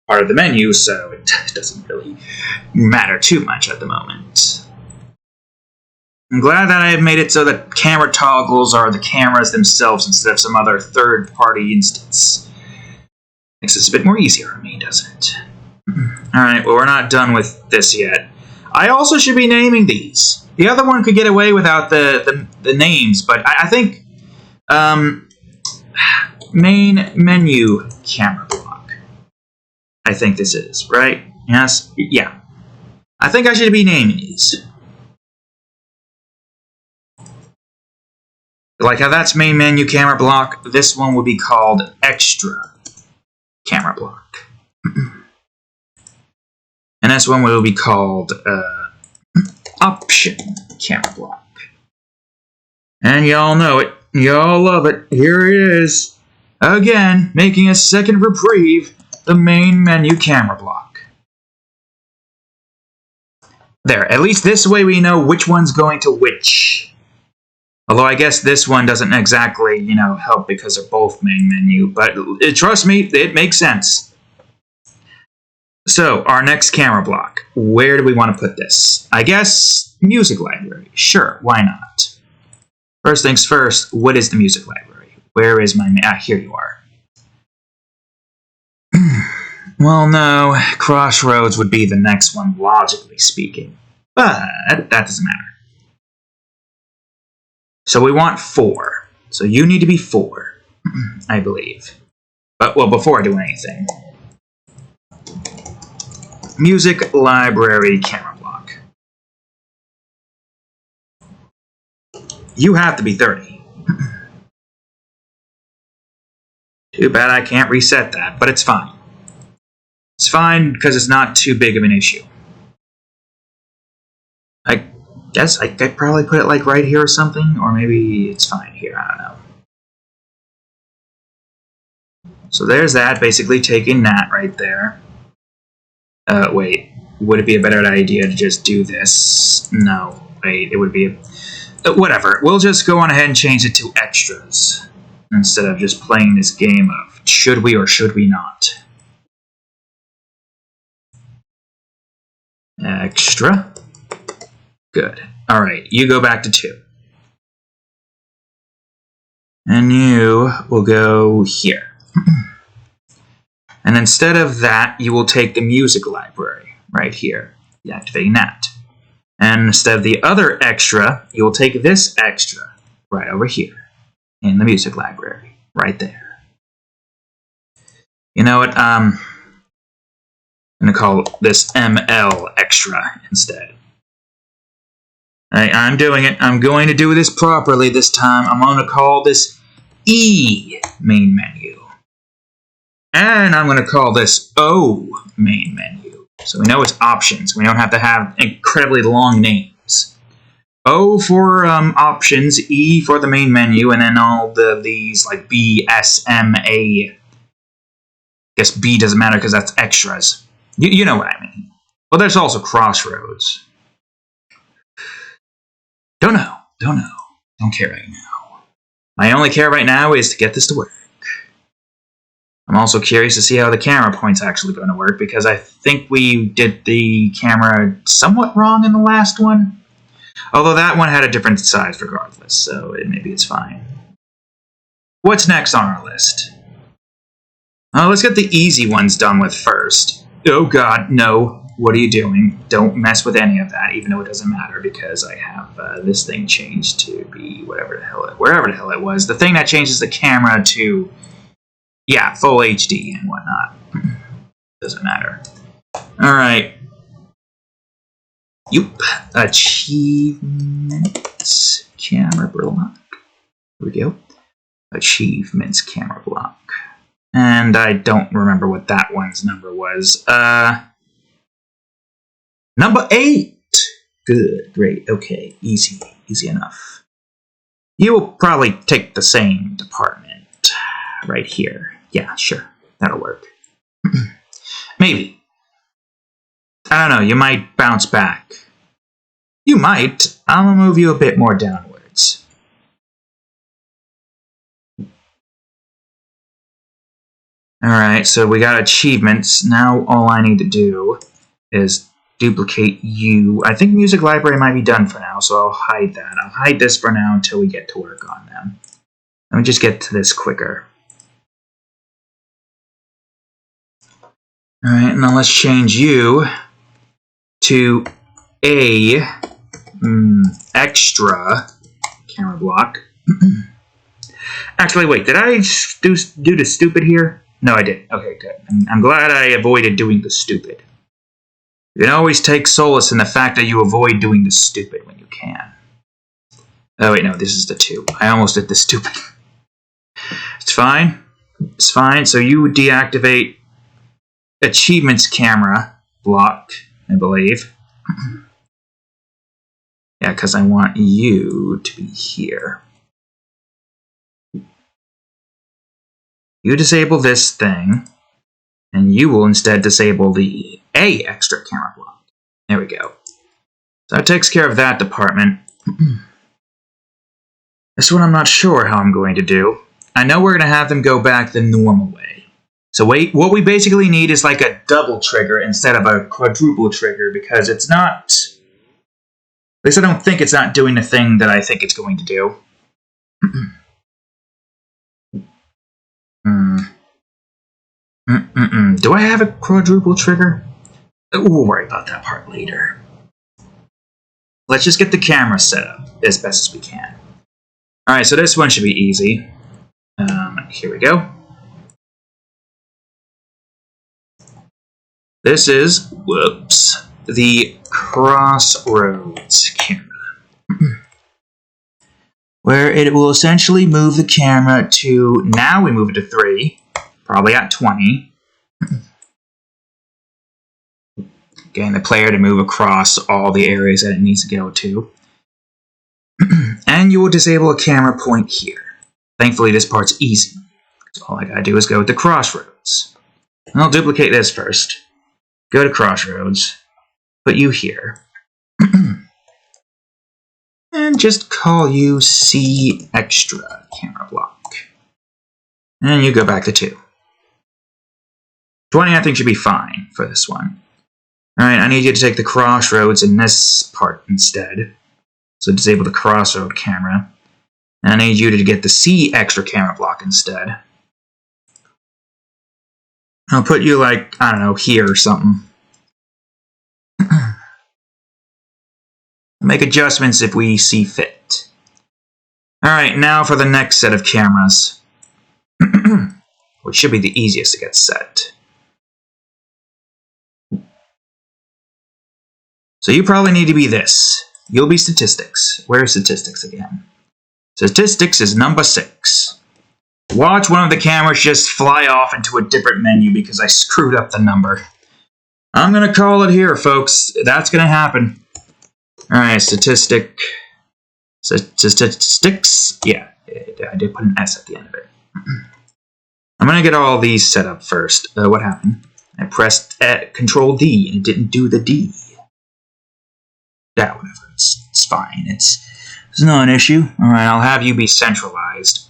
part of the menu, so it doesn't really matter too much at the moment. I'm glad that I have made it so that camera toggles are the cameras themselves instead of some other third-party instance. Makes this a bit more easier on me, doesn't it? Alright, well, we're not done with this yet. I also should be naming these. The other one could get away without the names, but I think main menu camera block. I think this is, right? Yes? Yeah. I think I should be naming these. Like how that's main menu camera block, this one would be called extra camera block. And this one will be called option camera block. And y'all know it. Y'all love it. Here it is. Again, making a second reprieve, the main menu camera block. There, at least this way we know which one's going to which. Although I guess this one doesn't exactly, help because they're both main menu. But trust me, it makes sense. So, our next camera block. Where do we want to put this? I guess music library. Sure, why not? First things first, what is the music library? Where is my... here you are. Well, no, Crossroads would be the next one, logically speaking. But that doesn't matter. So we want 4. So you need to be 4, I believe. But, well, before I do anything. Music library camera block. You have to be 30. Too bad I can't reset that, but it's fine. It's fine because it's not too big of an issue. I guess I could probably put it like right here or something, or maybe it's fine here, I don't know. So there's that, basically taking that right there. Wait, would it be a better idea to just do this? No, wait, it would be... whatever, we'll just go on ahead and change it to extras, instead of just playing this game of should we or should we not. Extra. Good. Alright, you go back to 2. And you will go here. And instead of that, you will take the music library right here, deactivating that. And instead of the other extra, you will take this extra right over here in the music library, right there. You know what? I'm going to call this ML extra instead. I'm doing it. I'm going to do this properly this time. I'm going to call this E main menu. And I'm going to call this O main menu. So we know it's options. We don't have to have incredibly long names. O for options, E for the main menu, and then all these like B, S, M, A. I guess B doesn't matter because that's extras. You know what I mean. Well, there's also Crossroads. Don't know. Don't care right now. My only care right now is to get this to work. I'm also curious to see how the camera point's actually going to work, because I think we did the camera somewhat wrong in the last one. Although that one had a different size regardless, so maybe it's fine. What's next on our list? Let's get the easy ones done with first. Oh god, no. What are you doing? Don't mess with any of that, even though it doesn't matter, because I have this thing changed to be wherever the hell it was. The thing that changes the camera to, yeah, full HD and whatnot. Doesn't matter. Alright. Yup. Achievements. Camera block. Here we go. Achievements camera block. And I don't remember what that one's number was. Number 8! Good, great, okay, easy enough. You will probably take the same department right here. Yeah, sure, that'll work. Maybe. I don't know, you might bounce back. You might. I'll move you a bit more downwards. Alright, so we got achievements. Now all I need to do is duplicate you. I think music library might be done for now, so I'll hide that. I'll hide this for now until we get to work on them. Let me just get to this quicker. Alright, now let's change you to a extra camera block. Actually, wait, did I do the stupid here? No, I didn't. Okay, good. I'm glad I avoided doing the stupid. You can always take solace in the fact that you avoid doing the stupid when you can. Oh, wait, no, this is the 2. I almost did the stupid. It's fine. It's fine. So you deactivate achievements camera block, I believe. Yeah, because I want you to be here. You disable this thing, and you will instead disable the A extra camera block. There we go. So that takes care of that department. This one I'm not sure how I'm going to do. I know we're going to have them go back the normal way. So what we basically need is like a double trigger instead of a quadruple trigger, because it's not... At least I don't think it's not doing the thing that I think it's going to do. Do I have a quadruple trigger? We'll worry about that part later. Let's just get the camera set up as best as we can. Alright, so this one should be easy. Here we go. This is, whoops, the crossroads camera. Where it will essentially move the camera to, now we move it to 3, probably at 20. Getting the player to move across all the areas that it needs to go to. And you will disable a camera point here. Thankfully, this part's easy. All I gotta do is go to crossroads. I'll duplicate this first. Go to crossroads. Put you here. And just call you C extra camera block. And you go back to 2. 20 I think should be fine for this one. Alright, I need you to take the crossroads in this part instead. So disable the crossroad camera. And I need you to get the C extra camera block instead. I'll put you like, I don't know, here or something. Make adjustments if we see fit. Alright, now for the next set of cameras. Which should be the easiest to get set. So you probably need to be this. You'll be statistics. Where's statistics again? Statistics is number 6. Watch one of the cameras just fly off into a different menu because I screwed up the number. I'm going to call it here, folks. That's going to happen. Alright, statistics. Yeah, I did put an S at the end of it. I'm going to get all these set up first. What happened? I pressed Control D and it didn't do the D. Yeah, whatever. It's fine. It's not an issue. Alright, I'll have you be centralized.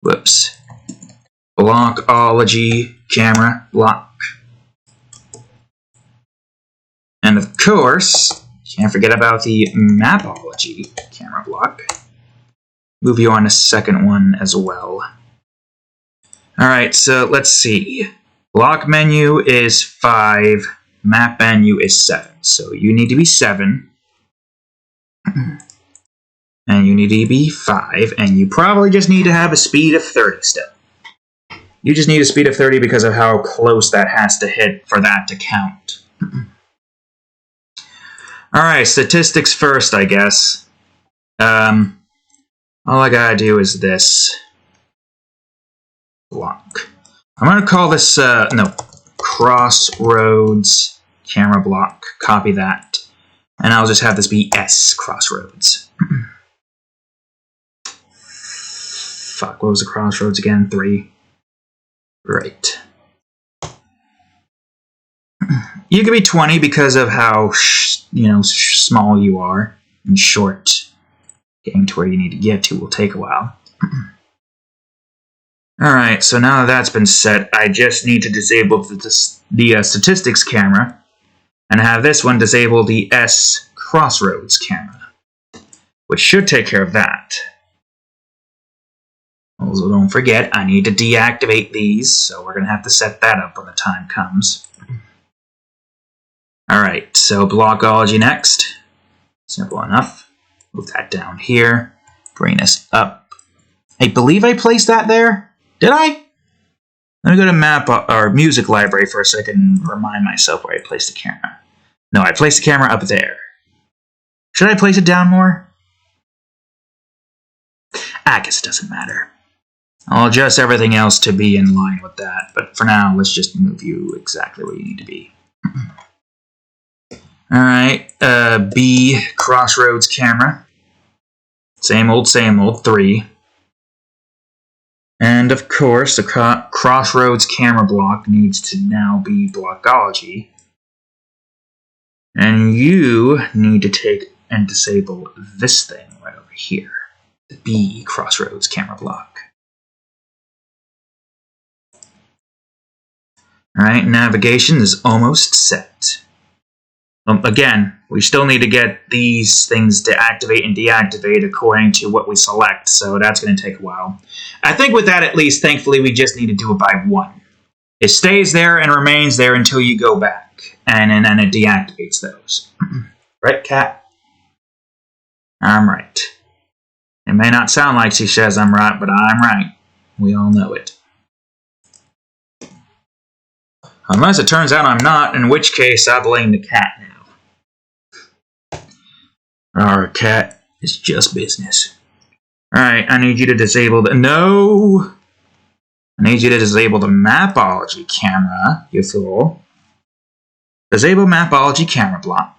Whoops. blockology camera block. And of course, can't forget about the mapology camera block. Move you on to second one as well. Alright, so let's see. Block menu is 5, map menu is 7. So you need to be 7. And you need to be 5, and you probably just need to have a speed of 30 still. You just need a speed of 30 because of how close that has to hit for that to count. Alright, statistics first, I guess. All I gotta do is this. Block. I'm gonna call this, Crossroads camera block. Copy that. And I'll just have this be S Crossroads. Fuck, what was the Crossroads again? 3. Right. You could be 20 because of how, small you are and short. Getting to where you need to get to will take a while. Alright, so now that that's been set, I just need to disable the statistics camera and have this one disable the S Crossroads camera, which should take care of that. Also, don't forget, I need to deactivate these, so we're going to have to set that up when the time comes. Alright, so blockology next. Simple enough. Move that down here. Bring this up. I believe I placed that there. Did I? Let me go to map or music library for a second and remind myself where I placed the camera. No, I placed the camera up there. Should I place it down more? I guess it doesn't matter. I'll adjust everything else to be in line with that, but for now, let's just move you exactly where you need to be. Alright, B Crossroads camera. Same old, 3. And of course, the Crossroads camera block needs to now be blockology. And you need to take and disable this thing right over here. The B Crossroads camera block. Alright, navigation is almost set. Again, we still need to get these things to activate and deactivate according to what we select, so that's going to take a while. I think with that, at least, thankfully, we just need to do it by 1. It stays there and remains there until you go back, and then it deactivates those. Right, cat? I'm right. It may not sound like she says I'm right, but I'm right. We all know it. Unless it turns out I'm not, in which case I blame the cat now. Our cat is just business. Alright, I need you to disable the... No! I need you to disable the mapology camera, you fool. Disable mapology camera block.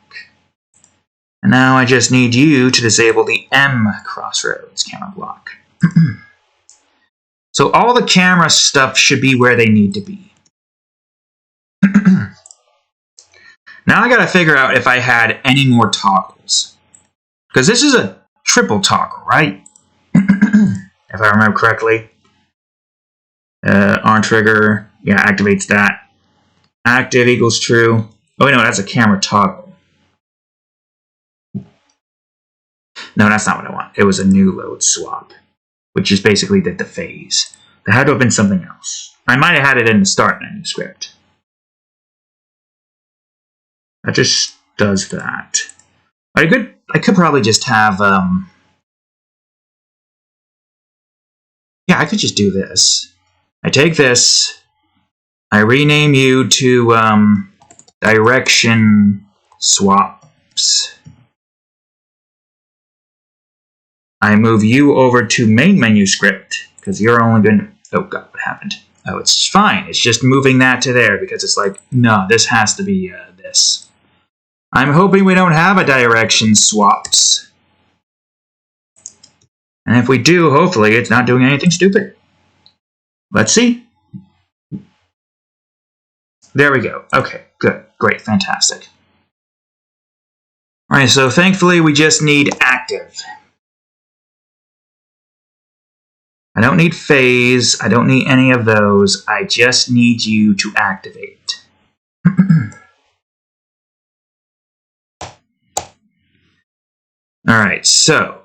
And now I just need you to disable the M Crossroads camera block. So all the camera stuff should be where they need to be. Now I gotta figure out if I had any more toggles. Because this is a triple toggle, right? If I remember correctly. On trigger, yeah, activates that. Active equals true. Oh, wait, no, that's a camera toggle. No, that's not what I want. It was a new load swap, which is basically the phase. There had to have been something else. I might have had it in the start menu script. That just does that. I could probably just have, yeah, I could just do this. I take this, I rename you to, direction swaps. I move you over to main menu script, because you're only going to, oh god, what happened? Oh, it's fine, it's just moving that to there, because it's like, no, this has to be, this. I'm hoping we don't have a direction swaps. And if we do, hopefully it's not doing anything stupid. Let's see. There we go. Okay, good, great, fantastic. Alright, so thankfully we just need active. I don't need phase. I don't need any of those. I just need you to activate. Alright, so.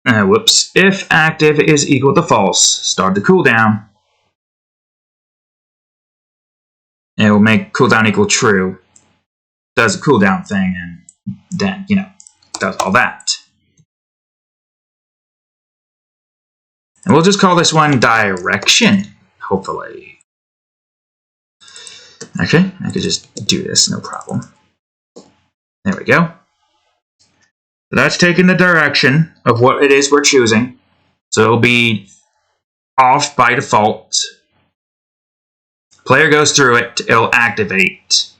Whoops. If active is equal to false, start the cooldown. It will make cooldown equal true. Does a cooldown thing, and then, does all that. And we'll just call this one direction, hopefully. Okay, I could just do this, no problem. There we go. So that's taking the direction of what it is we're choosing. So it'll be off by default. Player goes through it, it'll activate.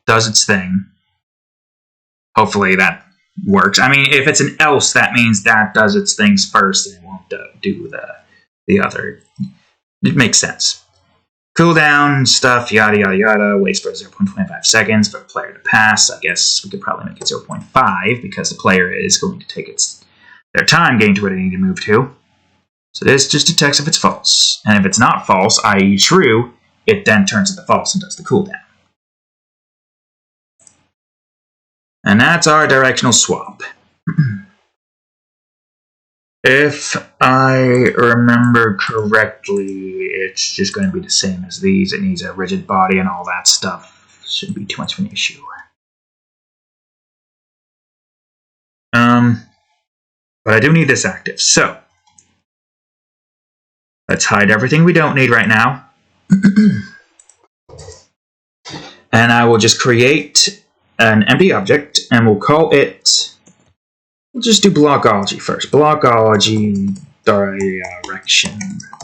Does its thing. Hopefully that works. I mean, if it's an else, that means that does its things first and it won't do the other. It makes sense. Cooldown, stuff, yada yada yada, waits for 0.25 seconds for the player to pass. I guess we could probably make it 0.5 because the player is going to take their time getting to where they need to move to. So this just detects if it's false. And if it's not false, i.e. true, it then turns into false and does the cooldown. And that's our directional swap. If I remember correctly, it's just going to be the same as these. It needs a rigid body and all that stuff. Shouldn't be too much of an issue. But I do need this active. So, let's hide everything we don't need right now. And I will just create an empty object, and we'll call it, we'll just do blockology first. Blockology direction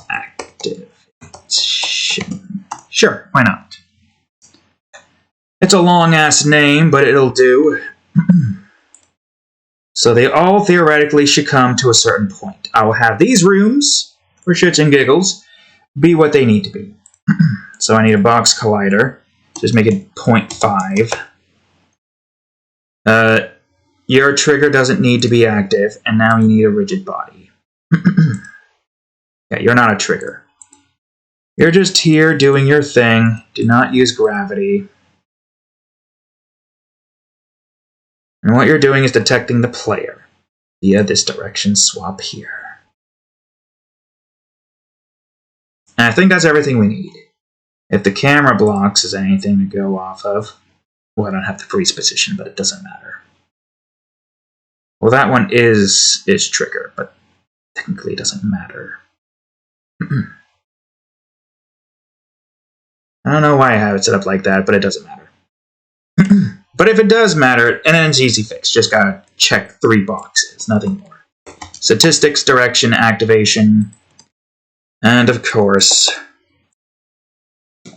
activation. Sure, why not? It's a long-ass name, but it'll do. So they all theoretically should come to a certain point. I will have these rooms, for shits and giggles, be what they need to be. So I need a box collider. Just make it 0.5. Your trigger doesn't need to be active, and now you need a rigid body. Yeah, you're not a trigger. You're just here doing your thing. Do not use gravity. And what you're doing is detecting the player via this direction swap here. And I think that's everything we need. If the camera blocks is anything to go off of, well, I don't have the freeze position, but it doesn't matter. Well, that one is trigger, but technically it doesn't matter. I don't know why I have it set up like that, but it doesn't matter. But if it does matter, and then it's easy fix. Just gotta check 3 boxes, nothing more. Statistics, direction, activation, and of course,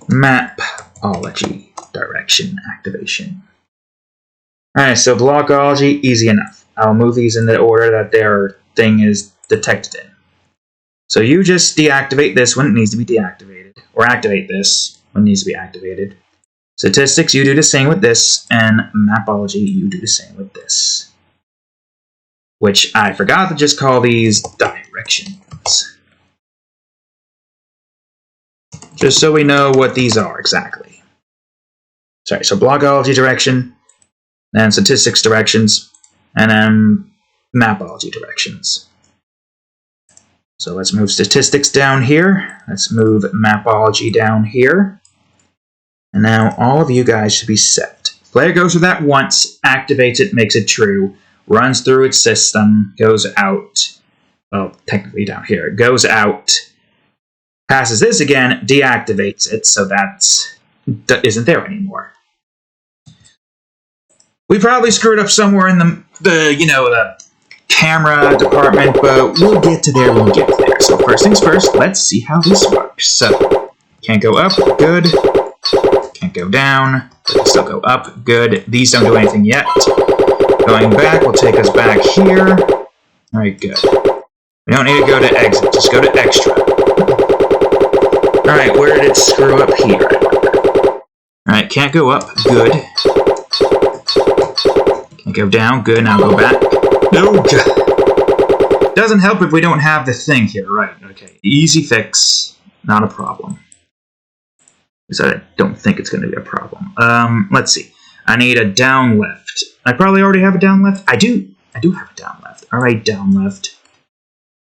mapology, direction, activation. Alright, so blockology, easy enough. I'll move these in the order that their thing is detected in. So you just deactivate this when it needs to be deactivated, or activate this when it needs to be activated. Statistics, you do the same with this, and mapology, you do the same with this. Which I forgot to just call these directions. Just so we know what these are exactly. Sorry, so blockology direction, then statistics directions, and then mapology directions. So let's move statistics down here. Let's move mapology down here. And now all of you guys should be set. Player goes through that once, activates it, makes it true, runs through its system, goes out. Well, technically down here. It goes out, passes this again, deactivates it, so that isn't there anymore. We probably screwed up somewhere in the camera department, but we'll get to there when we get there. So first things first, let's see how this works. So, can't go up, good. Can't go down, but can still go up, good. These don't do anything yet. Going back will take us back here. Alright, good. We don't need to go to exit, just go to extra. Alright, where did it screw up here? Alright, can't go up, good. Can't go down, good, now go back. No, good. Doesn't help if we don't have the thing here, right? Okay, easy fix, not a problem. So I don't think it's going to be a problem. Let's see. I need a down left. I probably already have a down left. I do have a down left. All right, down left.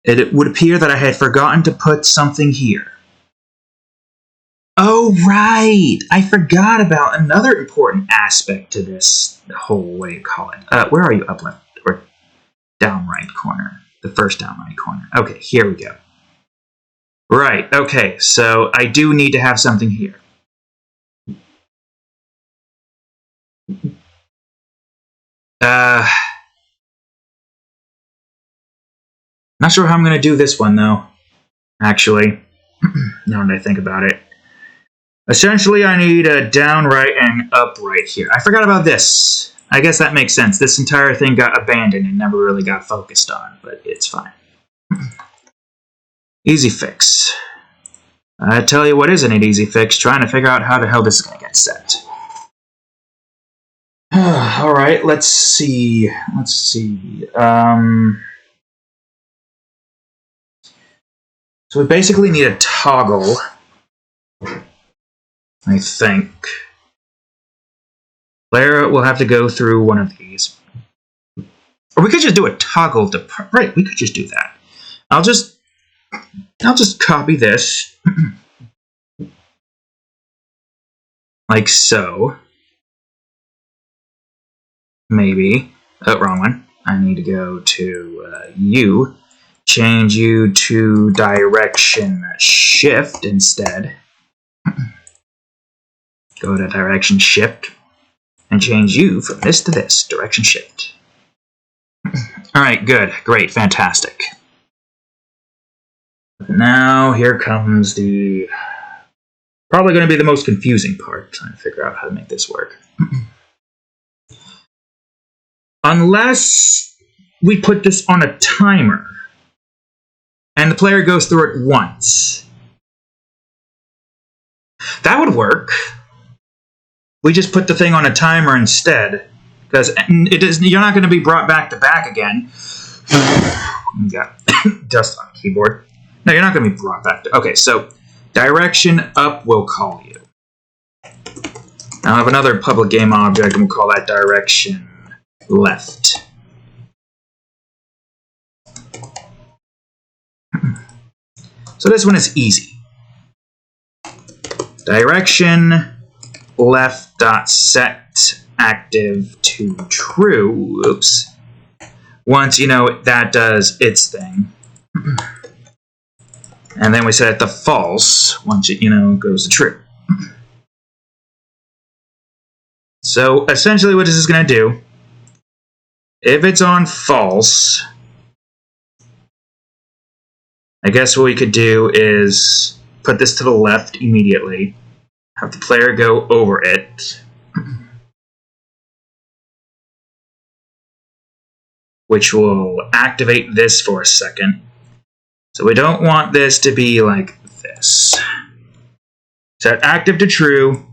It would appear that I had forgotten to put something here. Oh, right! I forgot about another important aspect to this whole, what do you call it? Where are you, up left or down right corner? The first down right corner. Okay, here we go. Right, okay, so I do need to have something here. Not sure how I'm going to do this one, though. Actually, now that I think about it. Essentially, I need a down right and up right here. I forgot about this. I guess that makes sense. This entire thing got abandoned and never really got focused on, but it's fine. Easy fix. I tell you what isn't an easy fix, trying to figure out how the hell this is going to get set. Alright, let's see. So we basically need a toggle, I think. Player will have to go through one of these. Or we could just do a toggle to... Right, we could just do that. I'll just copy this. Like so. Maybe. Oh, wrong one. I need to go to U. Change you to direction shift instead. Go to direction shift. And change you from this to this. Direction shift. Alright, good. Great. Fantastic. Now, here comes the... probably going to be the most confusing part. Trying to figure out how to make this work. Unless we put this on a timer. And the player goes through it once. That would work. We just put the thing on a timer instead. Because you're not going to be brought back to back again. You got dust on the keyboard. No, you're not going to be brought back to... Okay, so direction up will call you. I'll have another public game object and we'll call that direction left. So this one is easy. Direction left dot set active to true. Oops. Once that does its thing. And then we set it to false once it goes to true. So essentially what this is going to do, if it's on false, I guess what we could do is put this to the left immediately, have the player go over it, which will activate this for a second. So we don't want this to be like this. Set active to true.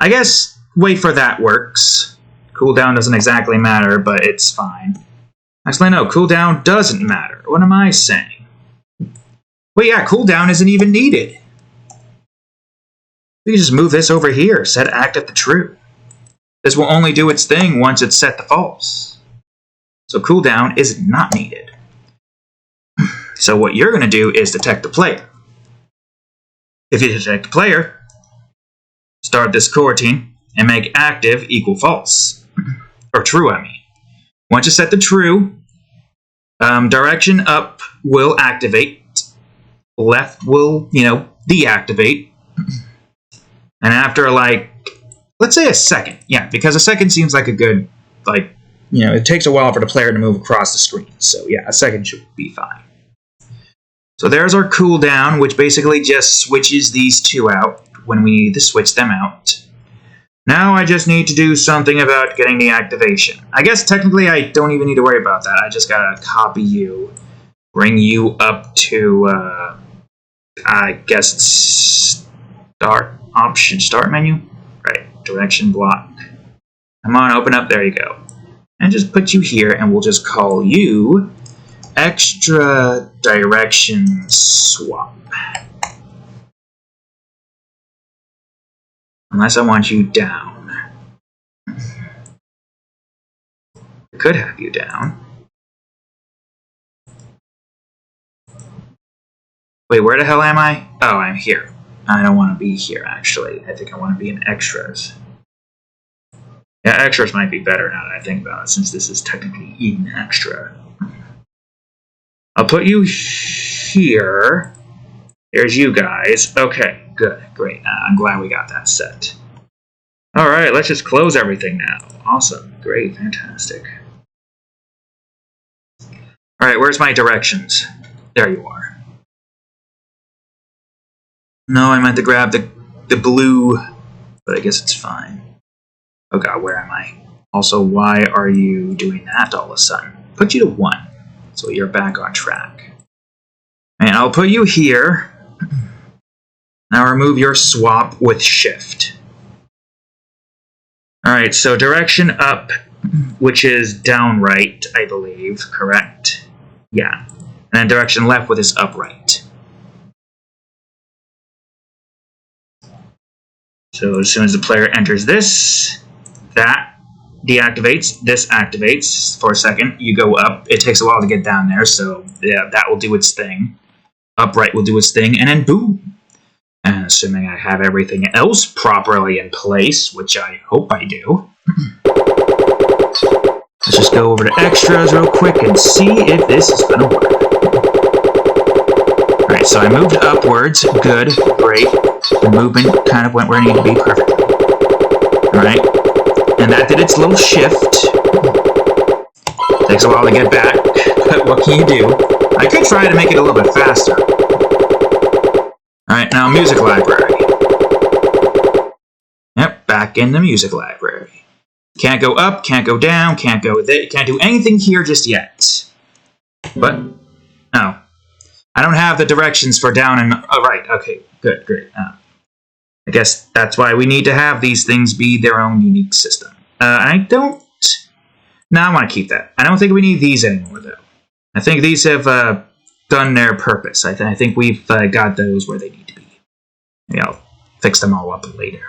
I guess wait for that works. Cooldown doesn't exactly matter, but it's fine. Actually, no, cooldown doesn't matter. What am I saying? Well, yeah, cooldown isn't even needed. We can just move this over here, set active to true. This will only do its thing once it's set to false. So cooldown is not needed. So what you're going to do is detect the player. If you detect the player, start this coroutine and make active equal false. Or true, I mean. Once you set the true, direction up will activate. Left will, deactivate. And after, let's say a second. Yeah, because a second seems like a good, it takes a while for the player to move across the screen. So, yeah, a second should be fine. So there's our cooldown, which basically just switches these two out when we need to switch them out. Now I just need to do something about getting the activation. I guess technically I don't even need to worry about that. I just gotta copy you, bring you up to, I guess it's start menu? Right, direction block. Come on, open up, there you go. And just put you here, and we'll just call you extra direction swap. Unless I want you down. I could have you down. Wait, where the hell am I? Oh, I'm here. I don't want to be here, actually. I think I want to be in extras. Yeah, extras might be better now that I think about it, since this is technically even extra. I'll put you here. There's you guys. Okay, good, great. I'm glad we got that set. Alright, let's just close everything now. Awesome, great, fantastic. Alright, where's my directions? There you are. No, I meant to grab the blue, but I guess it's fine. Oh god, where am I? Also, why are you doing that all of a sudden? Put you to 1, so you're back on track. And I'll put you here. Now remove your swap with shift. Alright, so direction up, which is down right, I believe, correct? Yeah. And then direction left with is upright. So as soon as the player enters this, that deactivates, this activates for a second. You go up. It takes a while to get down there, so yeah, that will do its thing. Upright will do its thing, and then boom. And assuming I have everything else properly in place, which I hope I do. Let's just go over to extras real quick and see if this is going to work. Alright, so I moved upwards. Good, great. The movement kind of went where it needed to be perfectly. Alright, and that did its little shift. Takes a while to get back, but what can you do? I could try to make it a little bit faster. Alright, now music library. Yep, back in the music library. Can't go up, can't go down, can't go there, can't do anything here just yet. But, no. I don't have the directions for down and... Oh, right, okay, good, great. I guess that's why we need to have these things be their own unique system. I don't... No, I want to keep that. I don't think we need these anymore, though. I think these have done their purpose. I think we've got those where they need to be. Maybe I'll fix them all up later.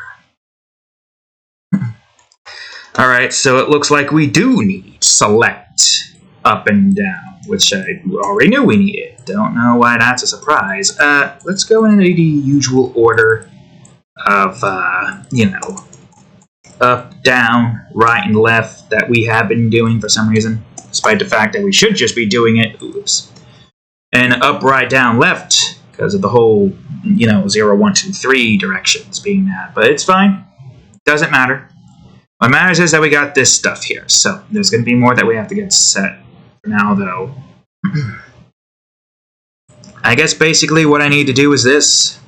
Alright, so it looks like we do need select up and down, which I already knew we needed. Don't know why that's a surprise. Let's go in the usual order of, you know, up, down, right, and left that we have been doing for some reason, despite the fact that we should just be doing it. Oops. And up, right, down, left, because of the whole, you know, 0, 1, 2, 3 directions being that. But it's fine. Doesn't matter. What matters is that we got this stuff here. So there's going to be more that we have to get set. For now, though, I guess basically what I need to do is this.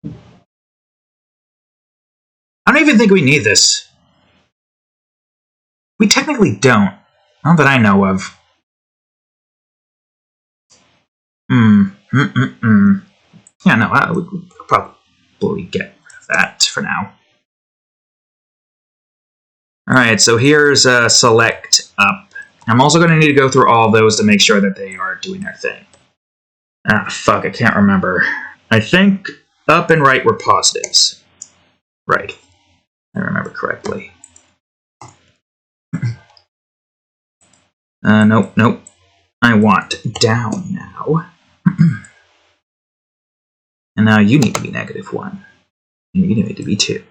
I don't even think we need this. We technically don't. Not that I know of. Yeah, no, I would probably get rid of that for now. Alright, so here's select up. I'm also going to need to go through all those to make sure that they are doing their thing. Ah, fuck, I can't remember. I think up and right were positives. Right. I remember correctly. Nope, nope. I want down now. And now you need to be -1. And you need to be 2.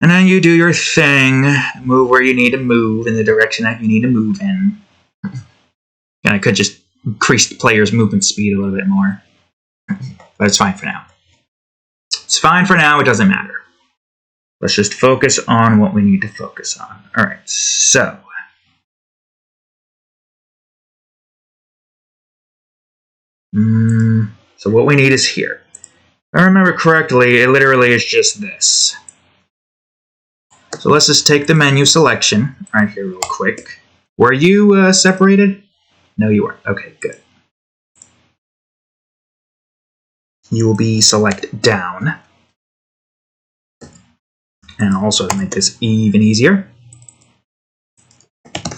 And then you do your thing, move where you need to move in the direction that you need to move in. And I could just increase the player's movement speed a little bit more. But it's fine for now. It's fine for now, it doesn't matter. Let's just focus on what we need to focus on. Alright, so. So what we need is here. If I remember correctly, it literally is just this. So let's just take the menu selection right here real quick. Were you separated? No, you weren't. Okay, good. You will be select down. And also to make this even easier,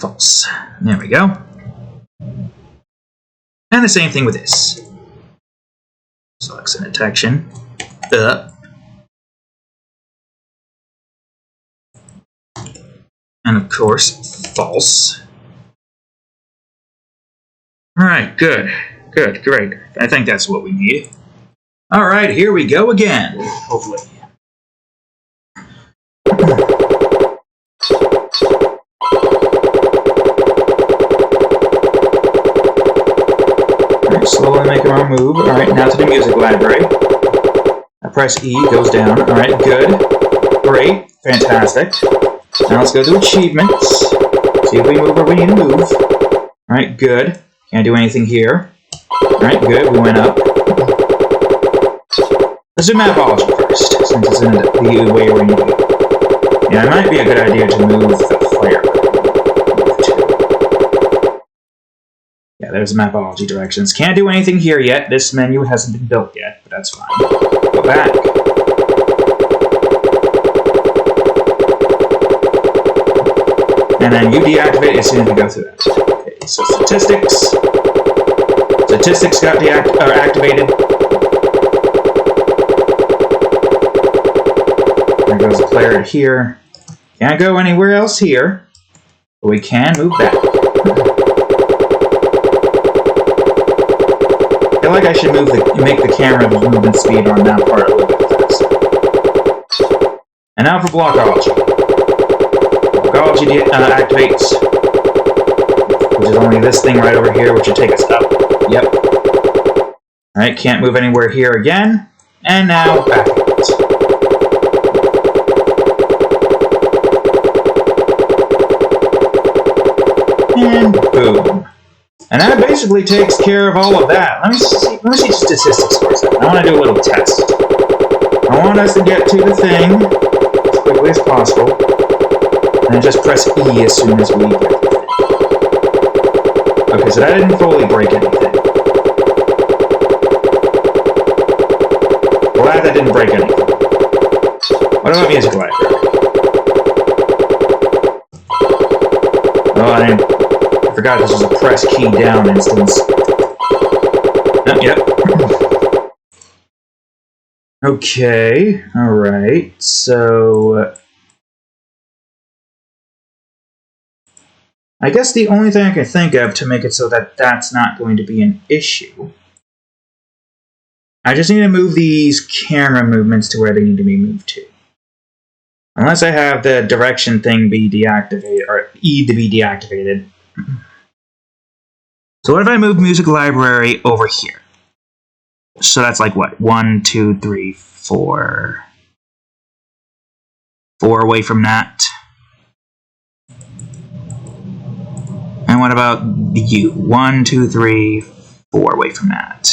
false. There we go. And the same thing with this. Selects and detection. And of course, false. Alright, good. Good, great. I think that's what we need. Alright, here we go again. Hopefully. Alright, slowly making our move. Alright, now to the music library. I press E, goes down. Alright, good. Great. Fantastic. Now let's go to achievements. See if we move where we need to move. Alright, good. Can't do anything here. Alright, good. We went up. Let's do mapology first, since it's in the way we need to go. Yeah, it might be a good idea to move the flare. Yeah, there's the mapology directions. Can't do anything here yet. This menu hasn't been built yet, but that's fine. Go back. And then you deactivate as soon as we go through that. Okay, so statistics. Statistics got activated. There goes the player here. Can't go anywhere else here, but we can move back. I feel like I should make the camera movement speed on that part a little bit faster. And now for blockology. Blockology activates, which is only this thing right over here, which will take us up. Yep. Alright, can't move anywhere here again. And now backwards. And boom. And that basically takes care of all of that. Let me see statistics for a second. I want to do a little test. I want us to get to the thing as quickly as possible. And just press E as soon as we get there. Okay, so that didn't fully break anything. Glad that didn't break anything. What about music library? Oh, I forgot this was a press key down instance. Oh, yep. Okay, alright, so... I guess the only thing I can think of to make it so that that's not going to be an issue. I just need to move these camera movements to where they need to be moved to. Unless I have the direction thing be deactivated, or E to be deactivated. So what if I move music library over here? So that's like what? 1, 2, 3, 4. 4 away from that. And what about you? 1, 2, 3, 4 away from that.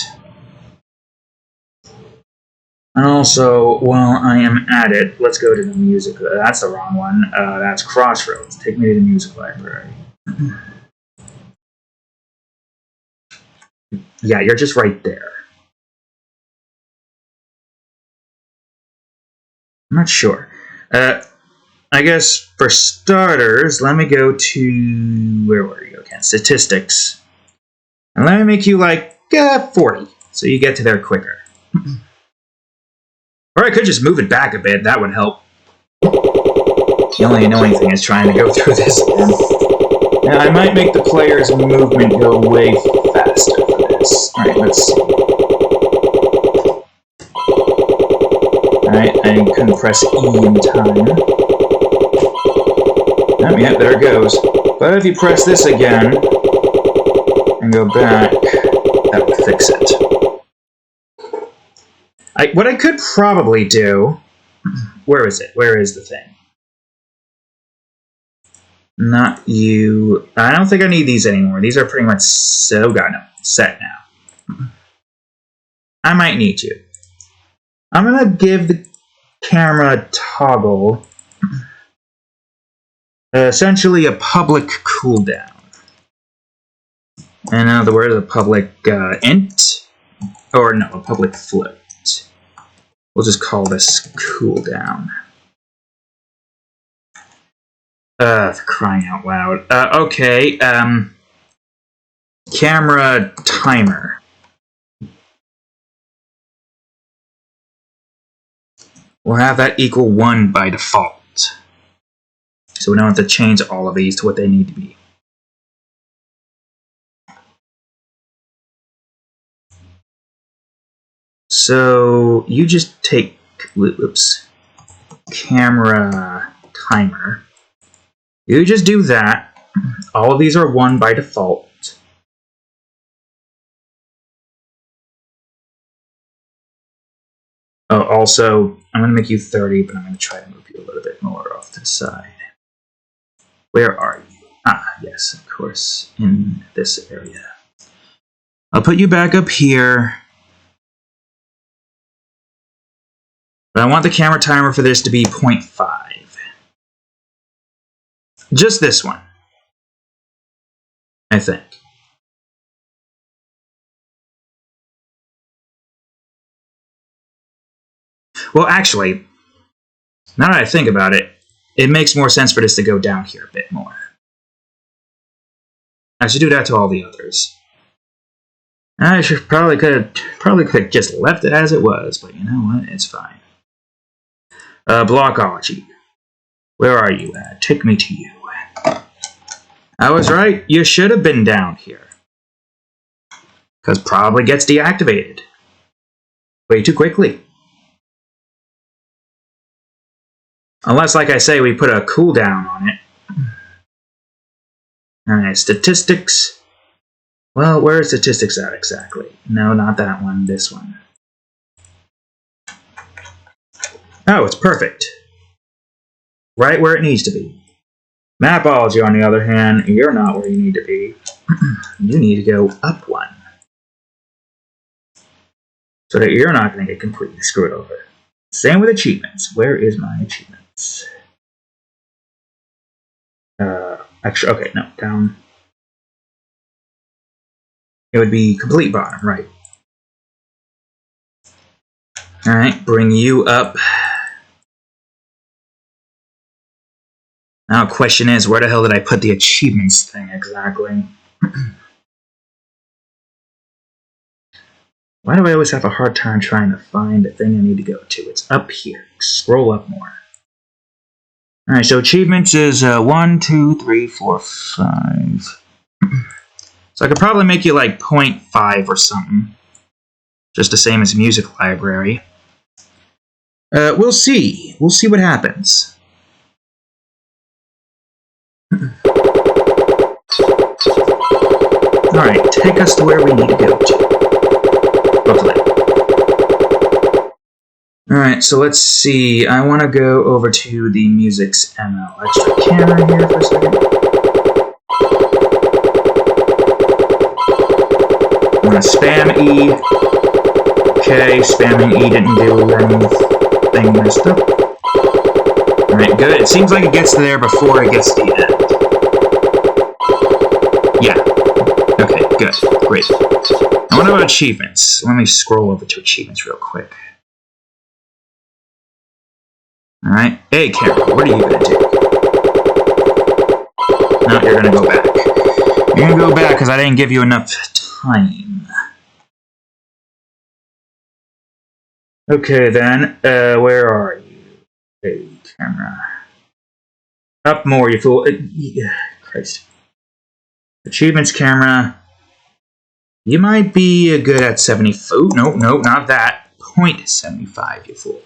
And also, while I am at it, let's go to the music. That's the wrong one. That's Crossroads. Take me to the music library. Yeah, you're just right there. I'm not sure. I guess for starters, let me go to... Where were you again? Statistics. And let me make you like 40, so you get to there quicker. Or I could just move it back a bit, that would help. The only annoying thing is trying to go through this again. Now, I might make the player's movement go way faster for this. Alright, let's see. Alright, I couldn't press E in time. Oh, yeah, there it goes. But if you press this again, and go back, that will fix it. What I could probably do... Where is it? Where is the thing? Not you. I don't think I need these anymore. These are pretty much set now. I might need you. I'm going to give the camera a toggle. Essentially a public cooldown. In other words, a public int. Or no, a public float. We'll just call this cooldown. For crying out loud. Okay, camera timer. We'll have that equal 1 by default. So we don't have to change all of these to what they need to be. So you just take, whoops, camera timer. You just do that. All of these are 1 by default. Oh, also, I'm going to make you 30, but I'm going to try to move you a little bit more off to the side. Where are you? Ah, yes, of course, in this area. I'll put you back up here. But I want the camera timer for this to be 0.5. Just this one, I think. Well, actually, now that I think about it, it makes more sense for this to go down here a bit more. I should do that to all the others. I should probably could have just left it as it was, but you know what? It's fine. Blockology. Where are you at? Take me to you. I was right. You should have been down here. Because probably gets deactivated. Way too quickly. Unless, like I say, we put a cooldown on it. Alright, statistics. Well, where are statistics at exactly? No, not that one. This one. Oh, it's perfect. Right where it needs to be. Mapology, on the other hand, you're not where you need to be. You need to go up 1. So that you're not going to get completely screwed over. Same with achievements. Where is my achievements? Actually, okay, no, down. It would be complete bottom, right. Alright, bring you up. Now the question is, where the hell did I put the achievements thing exactly? Why do I always have a hard time trying to find the thing I need to go to? It's up here. Scroll up more. Alright, so achievements is 1, 2, 3, 4, 5. So I could probably make you like 0.5 or something. Just the same as music library. We'll see. We'll see what happens. Alright, take us to where we need to go to. Hopefully. Alright, so let's see. I want to go over to the music's ML extra camera here for a second. I'm going to spam E. Okay, spamming E didn't do anything messed up. Alright, good. It seems like it gets there before it gets to the end. Yeah. Okay, good. Great. Now what about achievements? Let me scroll over to achievements real quick. Alright. Hey, camera, what are you going to do? No, you're going to go back. You're going to go back because I didn't give you enough time. Okay, then. Where are you? Hey, camera. Up more, you fool. Christ. Achievements camera. You might be good at 70. Oh, no, not that. 0.75, you fool.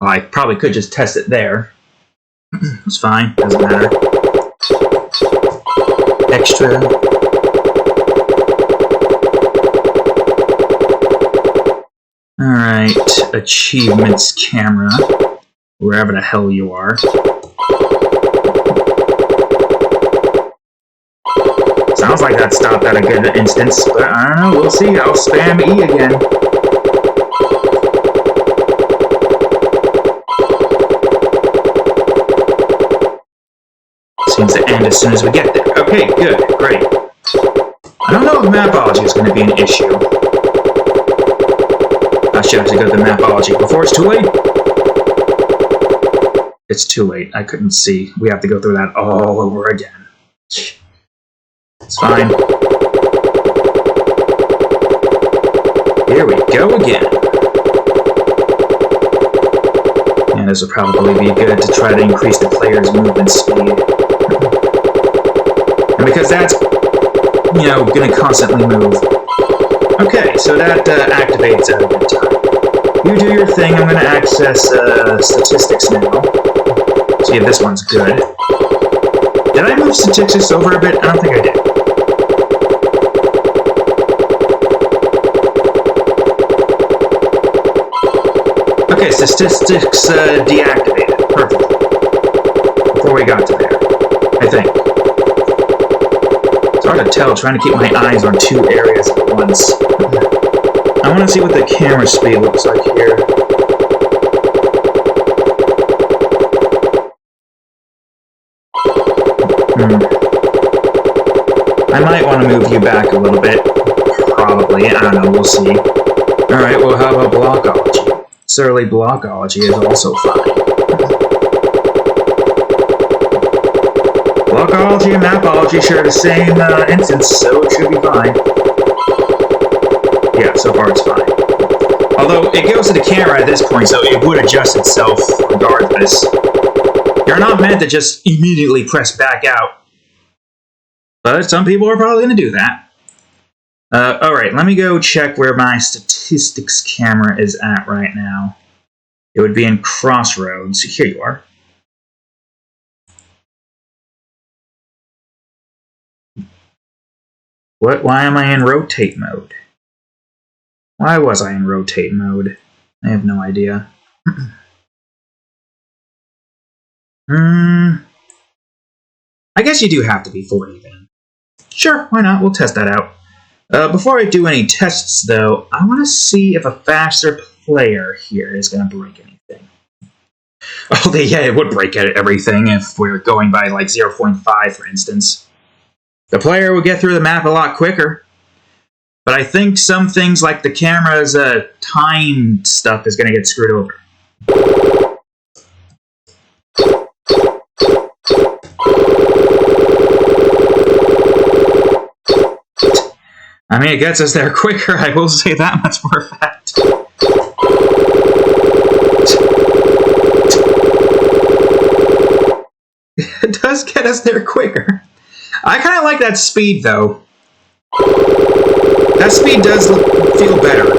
Well, I probably could just test it there. It's fine, doesn't matter. Extra. Alright, achievements camera. Wherever the hell you are. Sounds like that stopped at a good instance, but I don't know, we'll see. I'll spam E again. Seems to end as soon as we get there. Okay, good, great. I don't know if mapology is going to be an issue. I should have to go to the mapology before it's too late. It it's too late. I couldn't see. We have to go through that all over again. It's fine. Here we go again. Yeah, this would probably be good to try to increase the player's movement speed. And because that's, you know, going to constantly move. Okay, so that activates at a good time. You do your thing. I'm going to access statistics now. See if this one's good. Did I move statistics over a bit? I don't think I did. Okay, statistics deactivated. Perfect. Before we got to there, I think. It's hard to tell, trying to keep my eyes on two areas at once. I want to see what the camera speed looks like here. I might want to move you back a little bit. Probably. I don't know. We'll see. Alright, well, how about blockology? Surly blockology is also fine. Blockology and mapology share the same instance, so it should be fine. Yeah, so far it's fine. Although, it goes to the camera at this point, so it would adjust itself regardless. You're not meant to just immediately press back out. But some people are probably going to do that. Alright, let me go check where my statistics camera is at right now. It would be in Crossroads. Here you are. What? Why am I in rotate mode? Why was I in rotate mode? I have no idea. I guess you do have to be 40 then. Sure, why not? We'll test that out. Before I do any tests, though, I want to see if a faster player here is going to break anything. Oh, yeah, it would break everything if we're going by, like, 0.5, for instance. The player would get through the map a lot quicker. But I think some things like the camera's time stuff is going to get screwed over. I mean, it gets us there quicker, I will say that much for a fact. It does get us there quicker. I kind of like that speed, though. That speed does feel better.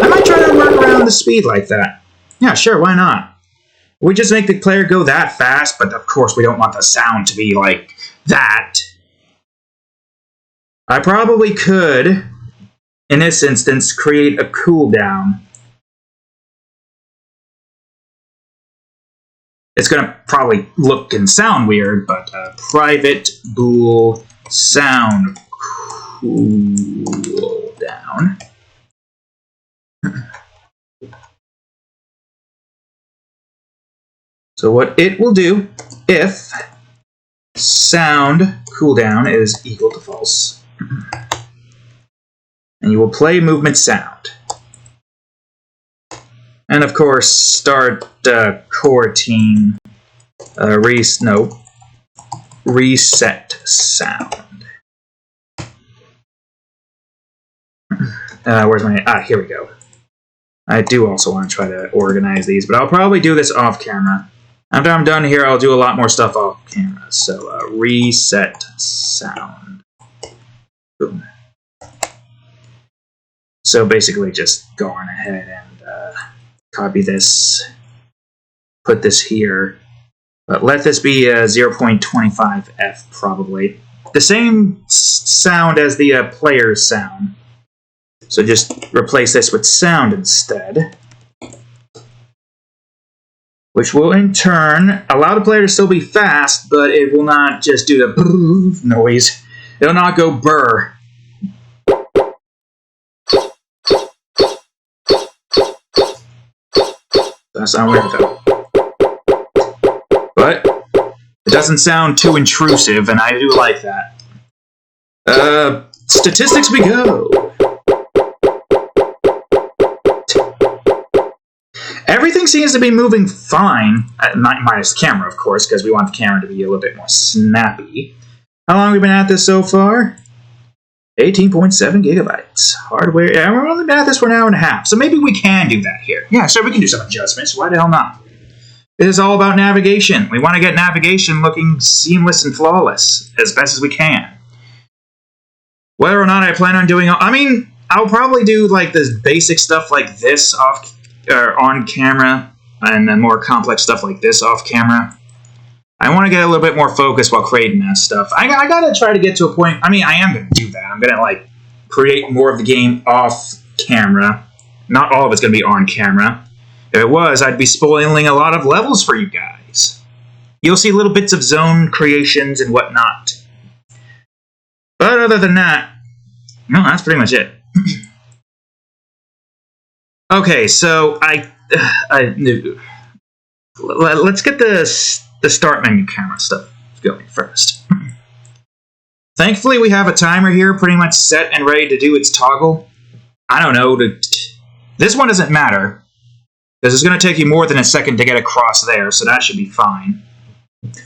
I might try to work around the speed like that. Yeah, sure, why not? We just make the player go that fast, but of course we don't want the sound to be like that. I probably could, in this instance, create a cooldown. It's going to probably look and sound weird, but private bool sound cooldown. So what it will do if sound cooldown is equal to false. And you will play movement sound. And of course, start core team reset sound. Where's my here we go. I do also want to try to organize these, but I'll probably do this off camera. After I'm done here, I'll do a lot more stuff off camera. So reset sound. Boom. So basically just go on ahead and copy this, put this here, but let this be 0.25F probably. The same sound as the player's sound. So just replace this with sound instead. Which will in turn allow the player to still be fast, but it will not just do the noise. It'll not go burr. That sounds weird though. But it doesn't sound too intrusive, and I do like that. Statistics we go. Everything seems to be moving fine, minus the camera, of course, because we want the camera to be a little bit more snappy. How long have we been at this so far? 18.7 gigabytes. Hardware, yeah, we've only been at this for an hour and a half, so maybe we can do that here. Yeah, sure, we can do some adjustments. Why the hell not? It is all about navigation. We want to get navigation looking seamless and flawless as best as we can. Whether or not I plan on doing, I mean, I'll probably do like this basic stuff like this on camera, and then more complex stuff like this off camera. I want to get a little bit more focused while creating that stuff. I gotta try to get to a point. I mean, I am gonna do that. I'm gonna like create more of the game off camera. Not all of it's gonna be on camera. If it was, I'd be spoiling a lot of levels for you guys. You'll see little bits of zone creations and whatnot. But other than that, no, that's pretty much it. Okay, so let's get the start menu camera stuff going first. Thankfully, we have a timer here pretty much set and ready to do its toggle. I don't know, this one doesn't matter, because it's going to take you more than a second to get across there, so that should be fine.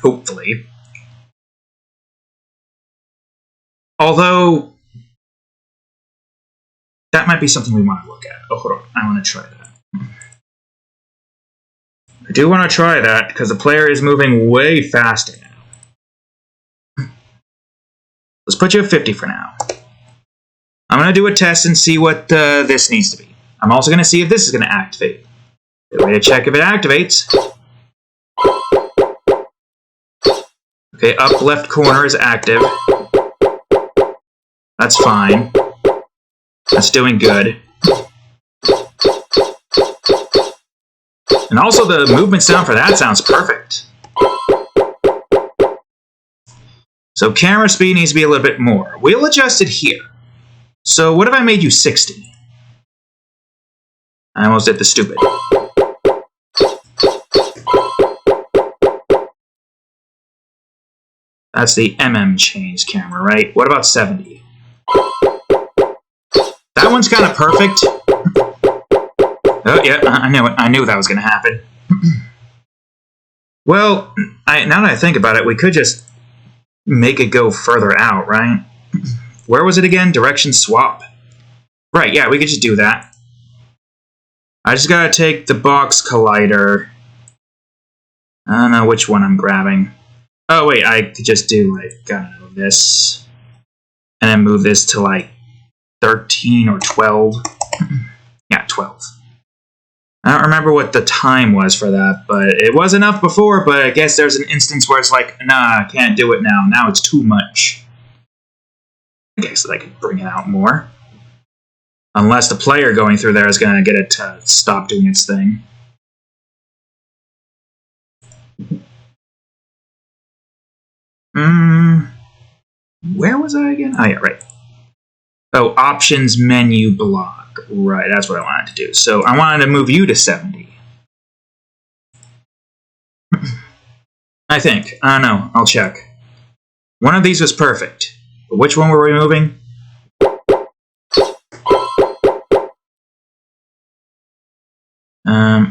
Hopefully. Although, that might be something we want to look at. Oh, hold on. I want to try that. I do want to try that, because the player is moving way faster now. Let's put you at 50 for now. I'm going to do a test and see what this needs to be. I'm also going to see if this is going to activate. Good way to check if it activates. Okay, up left corner is active. That's fine. That's doing good. And also the movement sound for that sounds perfect. So camera speed needs to be a little bit more. We'll adjust it here. So what if I made you 60? I almost did the stupid. That's the change camera, right? What about 70? That one's kind of perfect. Oh, yeah, I knew it. I knew that was going to happen. Well, now that I think about it, we could just make it go further out, right? Where was it again? Direction swap. Right, yeah, we could just do that. I just gotta take the box collider. I don't know which one I'm grabbing. Oh, wait, I could just do, like, I don't know, this. And then move this to, like, 13 or 12. Yeah, 12. I don't remember what the time was for that, but it was enough before, but I guess there's an instance where it's like, nah, I can't do it now. Now it's too much. I guess I could bring it out more. Unless the player going through there is going to get it to stop doing its thing. Where was I again? Oh, yeah, right. Oh, options menu block. Right, that's what I wanted to do. So I wanted to move you to 70. I think. I don't know. I'll check. One of these was perfect. But which one were we moving?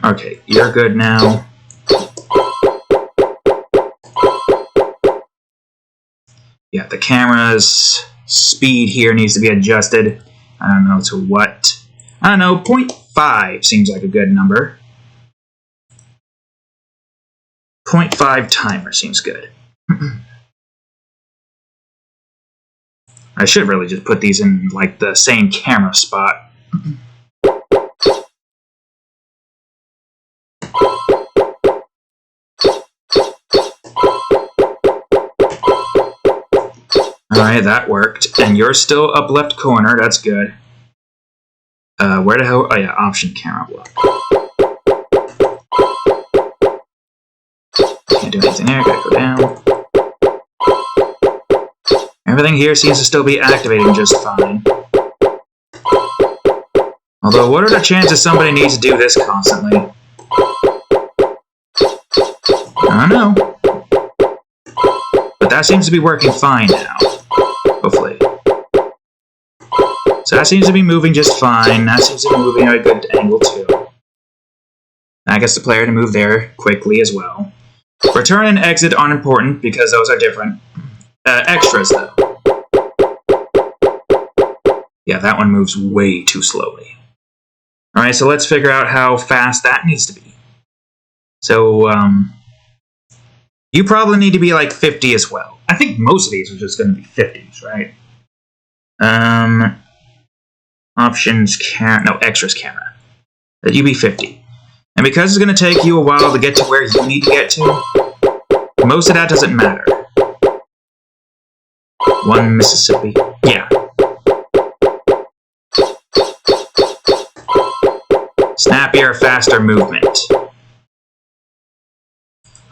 Okay, you're good now. Yeah, the camera's speed here needs to be adjusted. I don't know to what. I don't know, 0.5 seems like a good number. 0.5 timer seems good. I should really just put these in, like, the same camera spot. Alright, that worked. And you're still up left corner, that's good. Where the hell? Oh yeah, option camera block. Can't do anything there, gotta go down. Everything here seems to still be activating just fine. Although, what are the chances somebody needs to do this constantly? I don't know. But that seems to be working fine now. Hopefully. So that seems to be moving just fine. That seems to be moving at a good angle too. That gets the player to move there quickly as well. Return and exit aren't important because those are different. Extras, though. Yeah, that one moves way too slowly. Alright, so let's figure out how fast that needs to be. So, you probably need to be like 50 as well. I think most of these are just going to be 50s, right? Options, extras camera. That you be 50. And because it's going to take you a while to get to where you need to get to, most of that doesn't matter. 1 Mississippi. Yeah. Snappier, faster movement.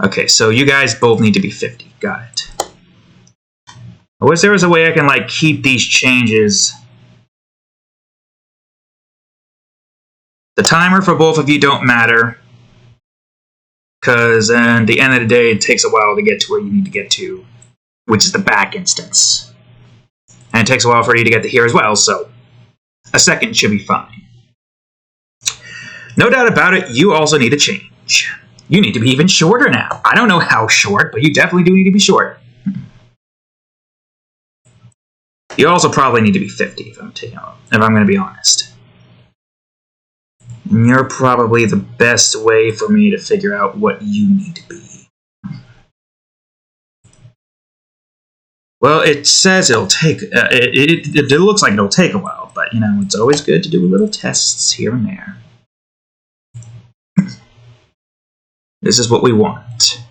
Okay, so you guys both need to be 50. Got it. I wish there was a way I can, like, keep these changes. The timer for both of you don't matter. Because at the end of the day, it takes a while to get to where you need to get to, which is the back instance. And it takes a while for you to get to here as well, so a second should be fine. No doubt about it, you also need a change. You need to be even shorter now. I don't know how short, but you definitely do need to be shorter. You also probably need to be 50, if I'm going to be honest. And you're probably the best way for me to figure out what you need to be. Well, it says it'll take... it looks like it'll take a while, but, you know, it's always good to do little tests here and there. This is what we want.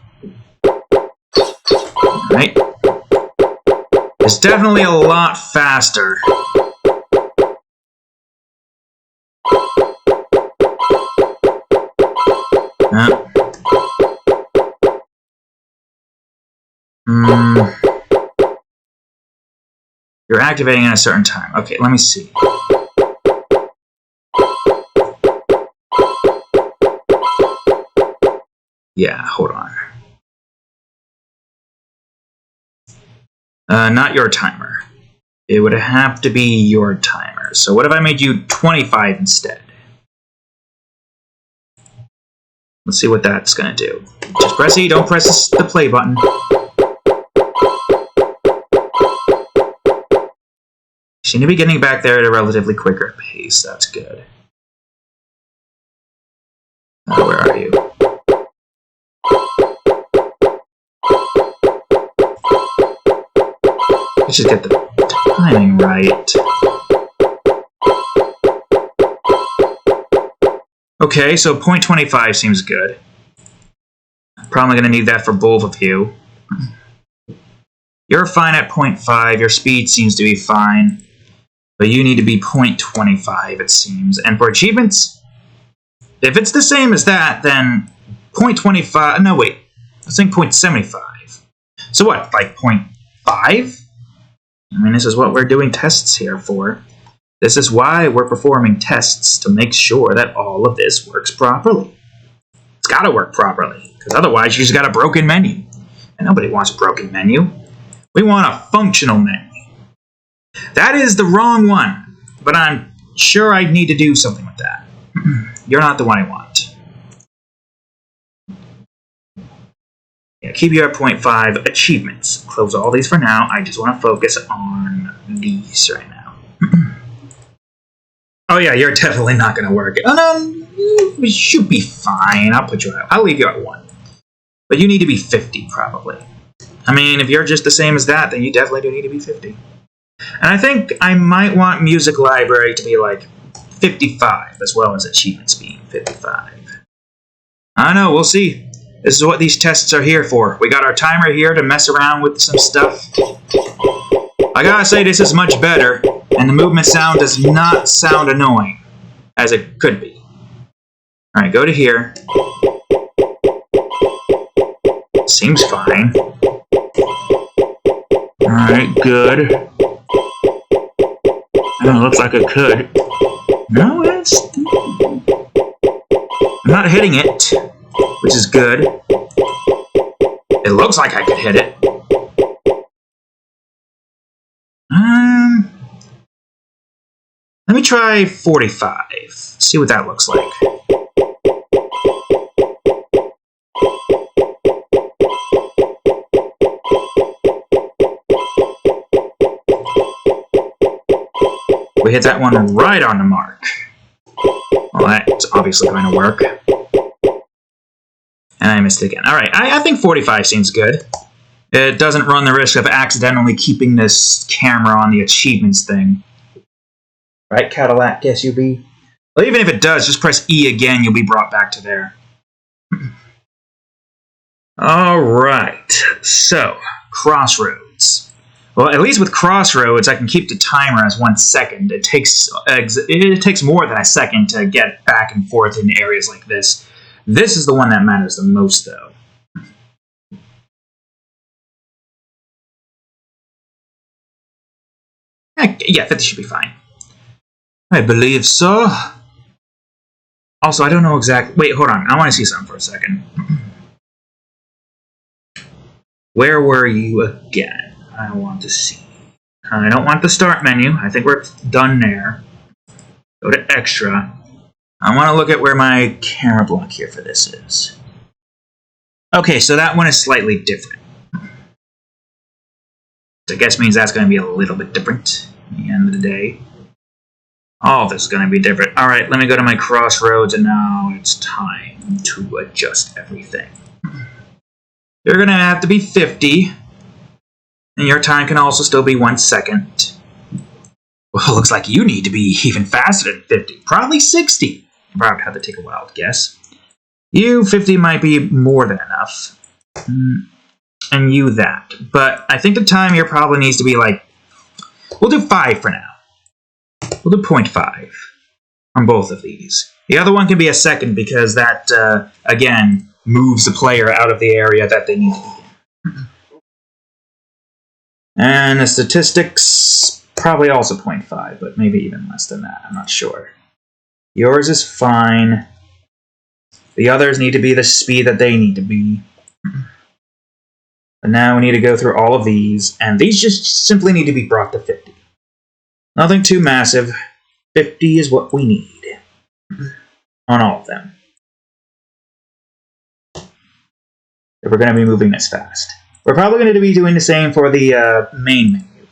Alright. It's definitely a lot faster. You're activating at a certain time. Okay, let me see. Yeah, hold on. Not your timer. It would have to be your timer. So what if I made you 25 instead? Let's see what that's going to do. Just press E, don't press the play button. You seem to be getting back there at a relatively quicker pace. That's good. Where are you? Let's just get the timing right. Okay, so 0.25 seems good. Probably going to need that for both of you. You're fine at 0.5. Your speed seems to be fine. But you need to be 0.25, it seems. And for achievements, if it's the same as that, then 0.25... No, wait. I was saying 0.75. So what, like 0.5? I mean, this is what we're doing tests here for. This is why we're performing tests, to make sure that all of this works properly. It's got to work properly, because otherwise you just got a broken menu. And nobody wants a broken menu. We want a functional menu. That is the wrong one, but I'm sure I need to do something with that. You're not the one I want. Yeah, keep you at 0.5. Achievements. Close all these for now. I just want to focus on these right now. Oh yeah, you're definitely not going to work. Oh no, we should be fine. I'll leave you at 1. But you need to be 50, probably. I mean, if you're just the same as that, then you definitely do need to be 50. And I think I might want Music Library to be like 55, as well as achievements being 55. I don't know, we'll see. This is what these tests are here for. We got our timer here to mess around with some stuff. I gotta say, this is much better, and the movement sound does not sound annoying, as it could be. Alright, go to here. Seems fine. Alright, good. Oh, looks like it could. No, I'm not hitting it, which is good. It looks like I could hit it. Let me try 45. See what that looks like. We hit that one right on the mark. Well, that's obviously going to work. And I missed it again. All right, I think 45 seems good. It doesn't run the risk of accidentally keeping this camera on the achievements thing. Right, Cadillac SUV? Well, even if it does, just press E again, you'll be brought back to there. All right, so, Crossroads. Well, at least with Crossroads, I can keep the timer as 1 second. It takes more than a second to get back and forth in areas like this. This is the one that matters the most, though. Yeah, 50 should be fine. I believe so. Also, I don't know exactly... Wait, hold on. I want to see something for a second. Where were you again? I want to see. I don't want the start menu. I think we're done there. Go to extra. I want to look at where my camera block here for this is. Okay, so that one is slightly different. I guess means that's going to be a little bit different at the end of the day. All of this is going to be different. All right, let me go to my Crossroads, and now it's time to adjust everything. You're going to have to be 50, and your time can also still be 1 second. Well, it looks like you need to be even faster than 50, probably 60. If I would have to take a wild guess. You, 50 might be more than enough. And you that. But I think the time here probably needs to be like... We'll do 5 for now. We'll do 0.5 on both of these. The other one can be a second because that, again, moves the player out of the area that they need to be in. And the statistics, probably also 0.5, but maybe even less than that. I'm not sure. Yours is fine. The others need to be the speed that they need to be. And now we need to go through all of these, and these just simply need to be brought to 50. Nothing too massive. 50 is what we need on all of them. If we're going to be moving this fast. We're probably going to be doing the same for the main menu.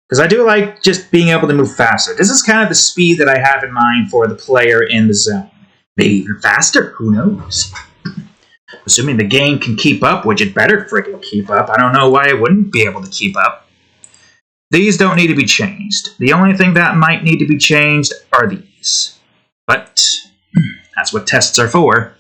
Because I do like just being able to move faster. This is kind of the speed that I have in mind for the player in the zone. Maybe even faster, who knows? Assuming the game can keep up, which it better freaking keep up. I don't know why it wouldn't be able to keep up. These don't need to be changed. The only thing that might need to be changed are these. But that's what tests are for.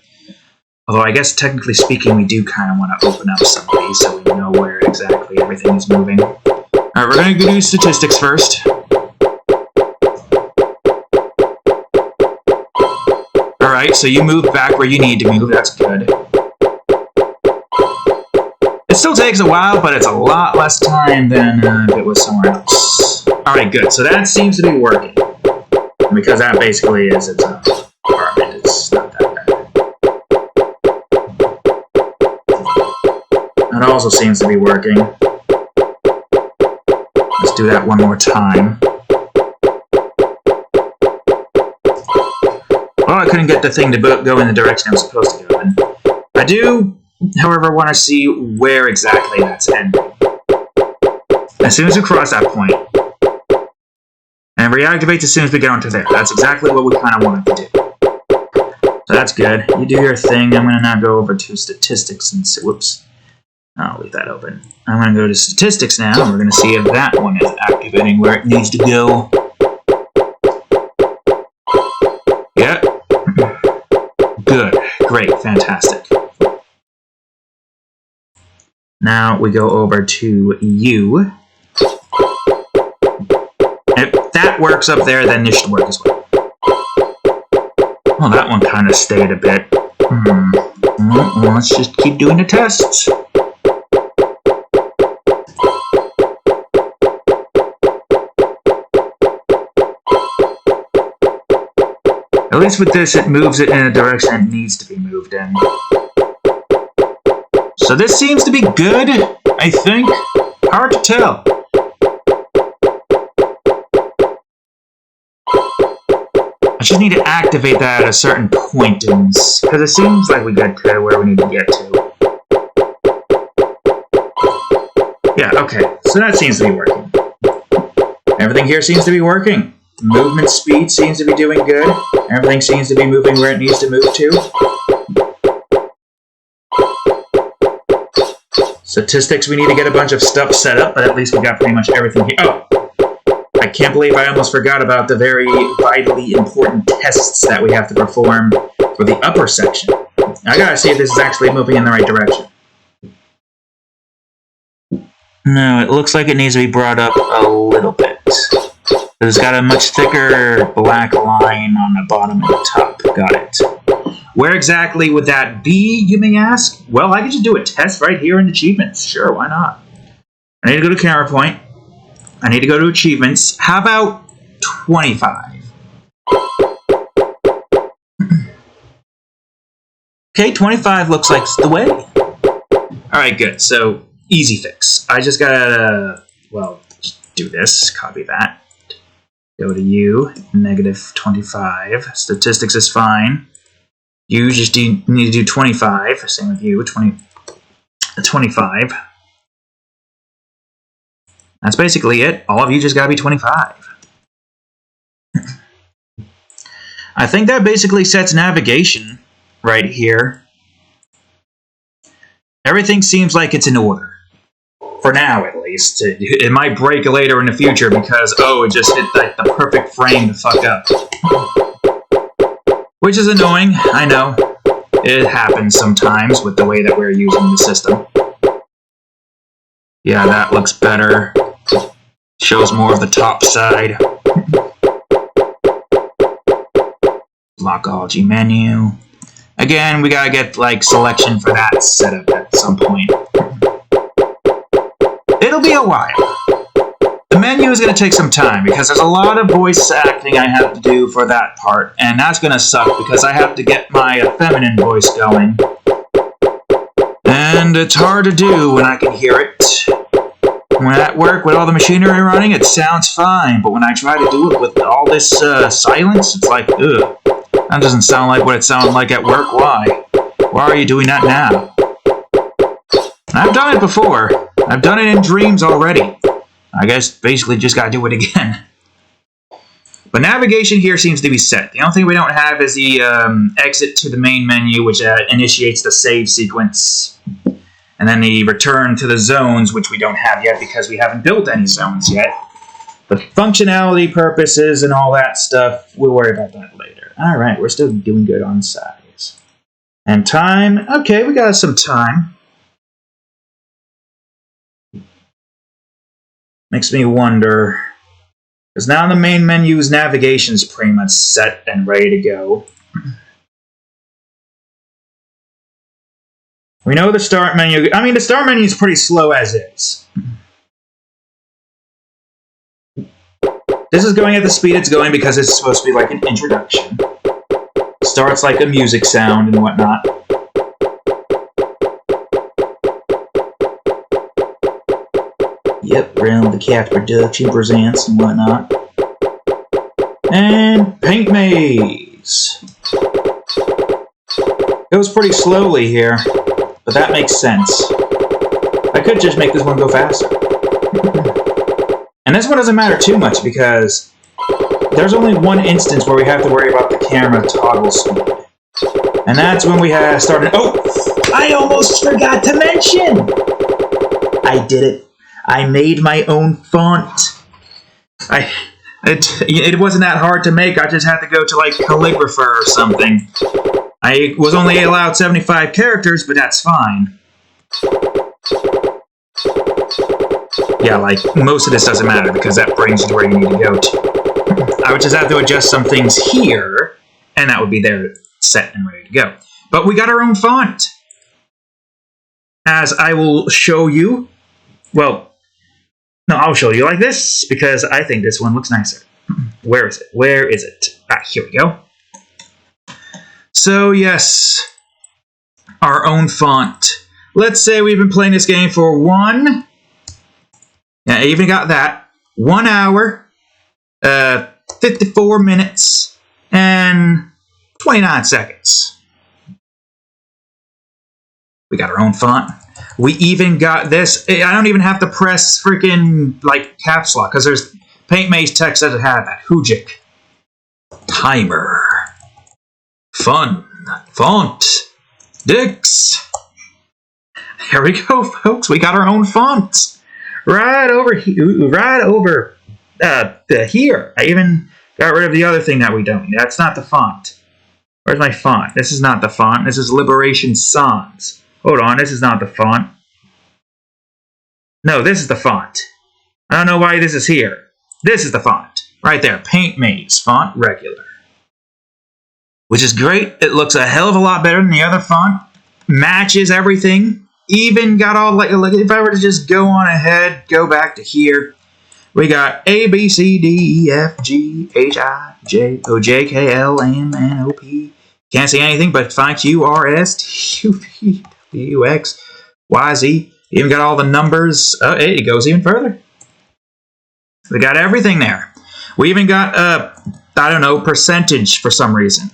Although I guess technically speaking, we do kind of want to open up some of these so we know where exactly everything is moving. Alright, we're going to do statistics first. Alright, so you moved back where you need to move. That's good. It still takes a while, but it's a lot less time than if it was somewhere else. Alright, good. So that seems to be working. Because that basically is its own apartment. It's not that bad. That also seems to be working. Let's do that one more time. Oh, I couldn't get the thing to go in the direction I was supposed to go in. I do, however, want to see where exactly that's ending. As soon as we cross that point, and reactivates as soon as we get onto there. That's exactly what we kind of wanted to do. So that's good. You do your thing. I'm going to now go over to statistics and see. Whoops. I'll leave that open. I'm going to go to statistics now, and we're going to see if that one is activating where it needs to go. Yep. Good. Great. Fantastic. Now we go over to you. If that works up there, then this should work as well. Well, that one kind of stayed a bit. Well, let's just keep doing the tests. At least with this, it moves it in a direction it needs to be moved in. So this seems to be good, I think. Hard to tell. I just need to activate that at a certain point, because it seems like we get to where we need to get to. Yeah, okay. So that seems to be working. Everything here seems to be working. Movement speed seems to be doing good. Everything seems to be moving where it needs to move to. Statistics, we need to get a bunch of stuff set up, but at least we got pretty much everything here. Oh! I can't believe I almost forgot about the very vitally important tests that we have to perform for the upper section. I gotta see if this is actually moving in the right direction. No, it looks like it needs to be brought up a little bit. It's got a much thicker black line on the bottom and the top. Got it. Where exactly would that be, you may ask? Well, I could just do a test right here in Achievements. Sure, why not? I need to go to Camera Point. I need to go to Achievements. How about 25? Okay, 25 looks like the way. Alright, good. So, easy fix. I just gotta, well, just do this. Copy that. Go to you. Negative 25. Statistics is fine. You just need to do 25. Same with you. 25. That's basically it. All of you just gotta be 25. I think that basically sets navigation right here. Everything seems like it's in order. For now, at least. It might break later in the future because, oh, it just hit like the perfect frame to fuck up. Which is annoying, I know. It happens sometimes with the way that we're using the system. Yeah, that looks better. Shows more of the top side. Blockology menu. Again, we gotta get like selection for that set up at some point. It'll be a while. The menu is gonna take some time because there's a lot of voice acting I have to do for that part, and that's gonna suck because I have to get my feminine voice going. And it's hard to do when I can hear it. When at work with all the machinery running, it sounds fine, but when I try to do it with all this silence, it's like, ugh. That doesn't sound like what it sounded like at work. Why? Why are you doing that now? And I've done it before. I've done it in dreams already. I guess basically just gotta do it again. But navigation here seems to be set. The only thing we don't have is the exit to the main menu, which initiates the save sequence. And then the return to the zones, which we don't have yet because we haven't built any zones yet. But functionality purposes and all that stuff, we'll worry about that later. Alright, we're still doing good on size. And time, okay, we got some time. Makes me wonder, because now the main menu's navigation is pretty much set and ready to go. We know the start menu, I mean the start menu is pretty slow as is. This is going at the speed it's going because it's supposed to be like an introduction. Starts like a music sound and whatnot. Yep, Realm the Cat Production presents and whatnot. And Paint Maze. Goes pretty slowly here, but that makes sense. I could just make this one go faster. And this one doesn't matter too much because there's only one instance where we have to worry about the camera toggle speed. And that's when we have started. Oh! I almost forgot to mention! I did it. I made my own font. It wasn't that hard to make. I just had to go to like calligrapher or something. I was only allowed 75 characters, but that's fine. Yeah, like most of this doesn't matter because that brings you to where you need to go to. I would just have to adjust some things here, and that would be there set and ready to go. But we got our own font. As I will show you. Well, no, I'll show you like this, because I think this one looks nicer. Where is it? Where is it? Ah, here we go. So, yes, our own font. Let's say we've been playing this game for yeah, I even got that. 1 hour, 54 minutes, and 29 seconds. We got our own font. We even got this. I don't even have to press freaking like caps lock because Paint Maze text doesn't have that. Hujik. Timer. Fun. Font. Dix. Here we go, folks. We got our own font. Right over here. Right over here. I even got rid of the other thing that we don't need. That's not the font. Where's my font? This is not the font. This is Liberation Sans. Hold on. This is not the font. No, this is the font. I don't know why this is here. This is the font. Right there. Paint Maze. Font regular. Which is great. It looks a hell of a lot better than the other font. Matches everything. Even got all, like if I were to just go on ahead, go back to here. We got A, B, C, D, E, F, G, H, I, J, O, J, K, L, M, N, O, P. Can't see anything but fine Q, R, S, T, U, V, W, X, Y, Z. Even got all the numbers. Oh, hey, it goes even further. We got everything there. We even got, I don't know, percentage for some reason.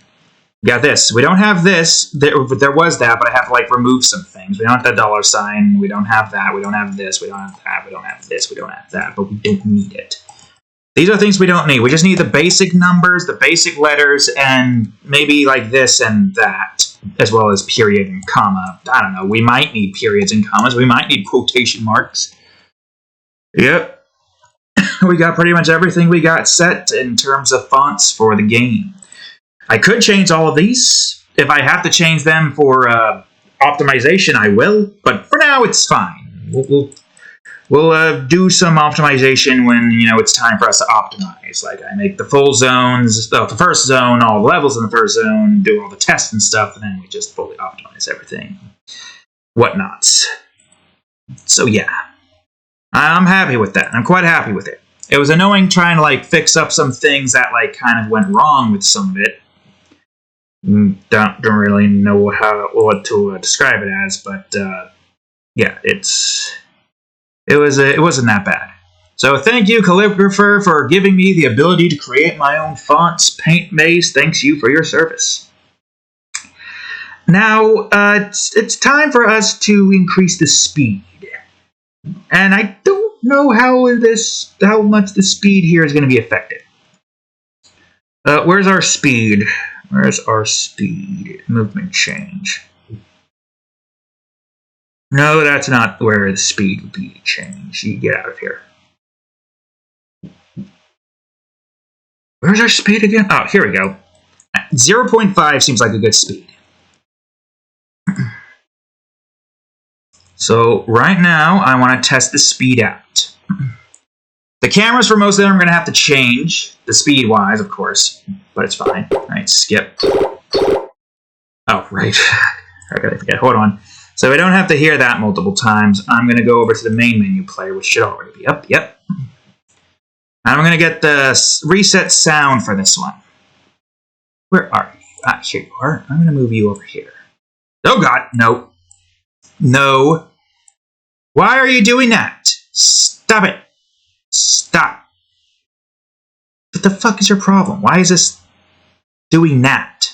We got this. We don't have this. There was that, but I have to, like, remove some things. We don't have the $sign. We don't have that. We don't have this. We don't have that. We don't have this. We don't have that. But we don't need it. These are things we don't need. We just need the basic numbers, the basic letters, and maybe, like, this and that, as well as period and comma. I don't know. We might need periods and commas. We might need quotation marks. Yep. We got pretty much everything we got set in terms of fonts for the game. I could change all of these. If I have to change them for optimization, I will. But for now, it's fine. We'll do some optimization when, you know, it's time for us to optimize. Like, I make the full zones, the first zone, all the levels in the first zone, do all the tests and stuff, and then we just fully optimize everything. Whatnots. So, yeah. I'm happy with that. I'm quite happy with it. It was annoying trying to, like, fix up some things that, like, kind of went wrong with some of it. Don't really know what to describe it as, but yeah, it wasn't that bad. So thank you, Calligrapher, for giving me the ability to create my own fonts. Paint Maze, thanks you for your service. Now it's time for us to increase the speed, and I don't know how much the speed here is going to be affected. Where's our speed? Where's our speed? Movement change. No, that's not where the speed would be changed. You get out of here. Where's our speed again? Oh, here we go. 0.5 seems like a good speed. So right now, I want to test the speed out. The cameras for most of them I'm going to have to change, the speed-wise, of course, but it's fine. All right, skip. Oh, right. I gotta forget. Hold on. So I don't have to hear that multiple times. I'm going to go over to the main menu player, which should already be up. Yep. I'm going to get the reset sound for this one. Where are you? Ah, here you are. I'm going to move you over here. Oh, God. No. No. Why are you doing that? Stop it. Stop. What the fuck is your problem? Why is this doing that?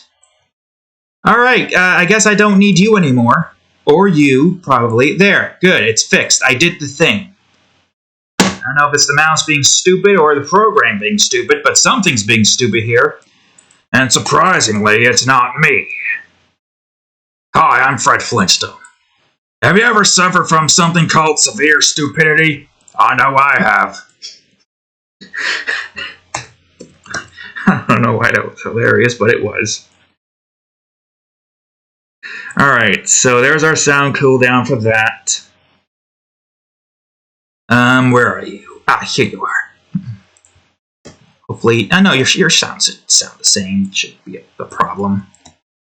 Alright, I guess I don't need you anymore. Or you, probably. There, good, it's fixed. I did the thing. I don't know if it's the mouse being stupid or the program being stupid, but something's being stupid here. And surprisingly, it's not me. Hi, I'm Fred Flintstone. Have you ever suffered from something called severe stupidity? I know I have. I don't know why that was hilarious, but it was. Alright, so there's our sound cooldown for that. Where are you? Ah, here you are. Hopefully, I know your sounds sound the same. Shouldn't be a problem.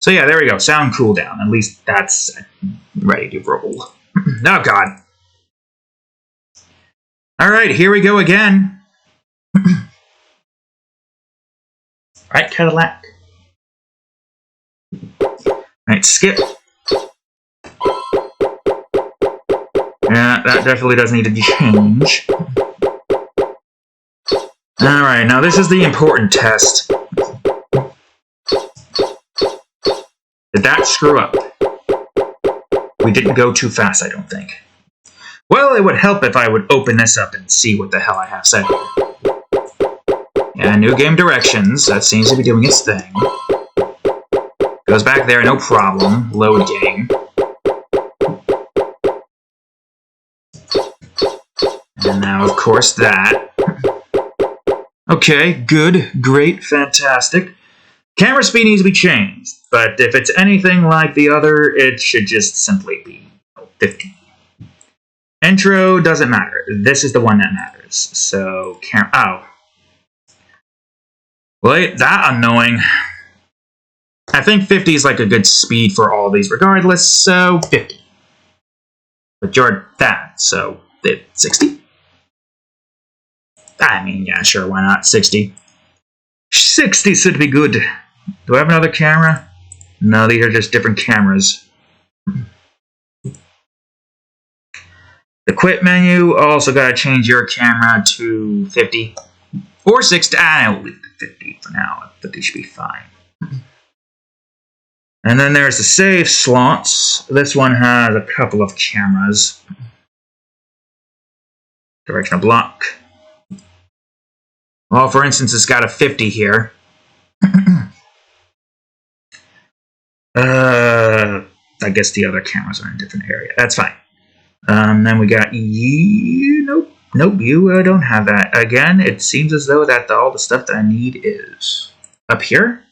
So yeah, there we go. Sound cooldown. At least that's ready to roll. Oh, God. Alright, here we go again. Alright, Cadillac. Alright, skip. Yeah, that definitely does need to change. Alright, now this is the important test. Did that screw up? We didn't go too fast, I don't think. Well, it would help if I would open this up and see what the hell I have said here. Okay, new game directions. That seems to be doing its thing. Goes back there, no problem. Load game. And now, of course, that. Okay, good, great, fantastic. Camera speed needs to be changed, but if it's anything like the other, it should just simply be 50. Intro doesn't matter. This is the one that matters. So, oh. Wait, that annoying. I think 50 is like a good speed for all these regardless, so 50. But you're that, so 60? I mean, yeah, sure, why not? 60. 60 should be good. Do I have another camera? No, these are just different cameras. The quit menu, also gotta change your camera to 50. Or 60. I'll leave it at 50 for now. 50 should be fine. And then there's the save slots. This one has a couple of cameras. Directional block. Well, for instance, it's got a 50 here. I guess the other cameras are in a different area. That's fine. Then we got you. Nope, you don't have that. Again, it seems as though that all the stuff that I need is up here.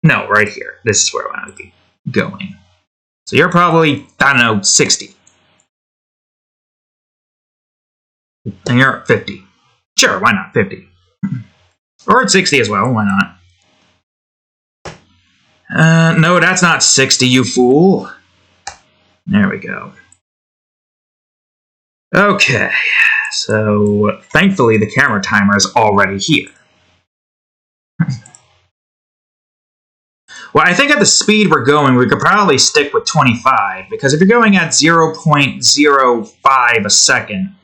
No, right here. This is where I want to be going. So you're probably, I don't know, 60. And you're at 50. Sure, why not 50? Or at 60 as well, why not? No, that's not 60, you fool. There we go. Okay, so thankfully the camera timer is already here. Well, I think at the speed we're going, we could probably stick with 25, because if you're going at 0.05 a second,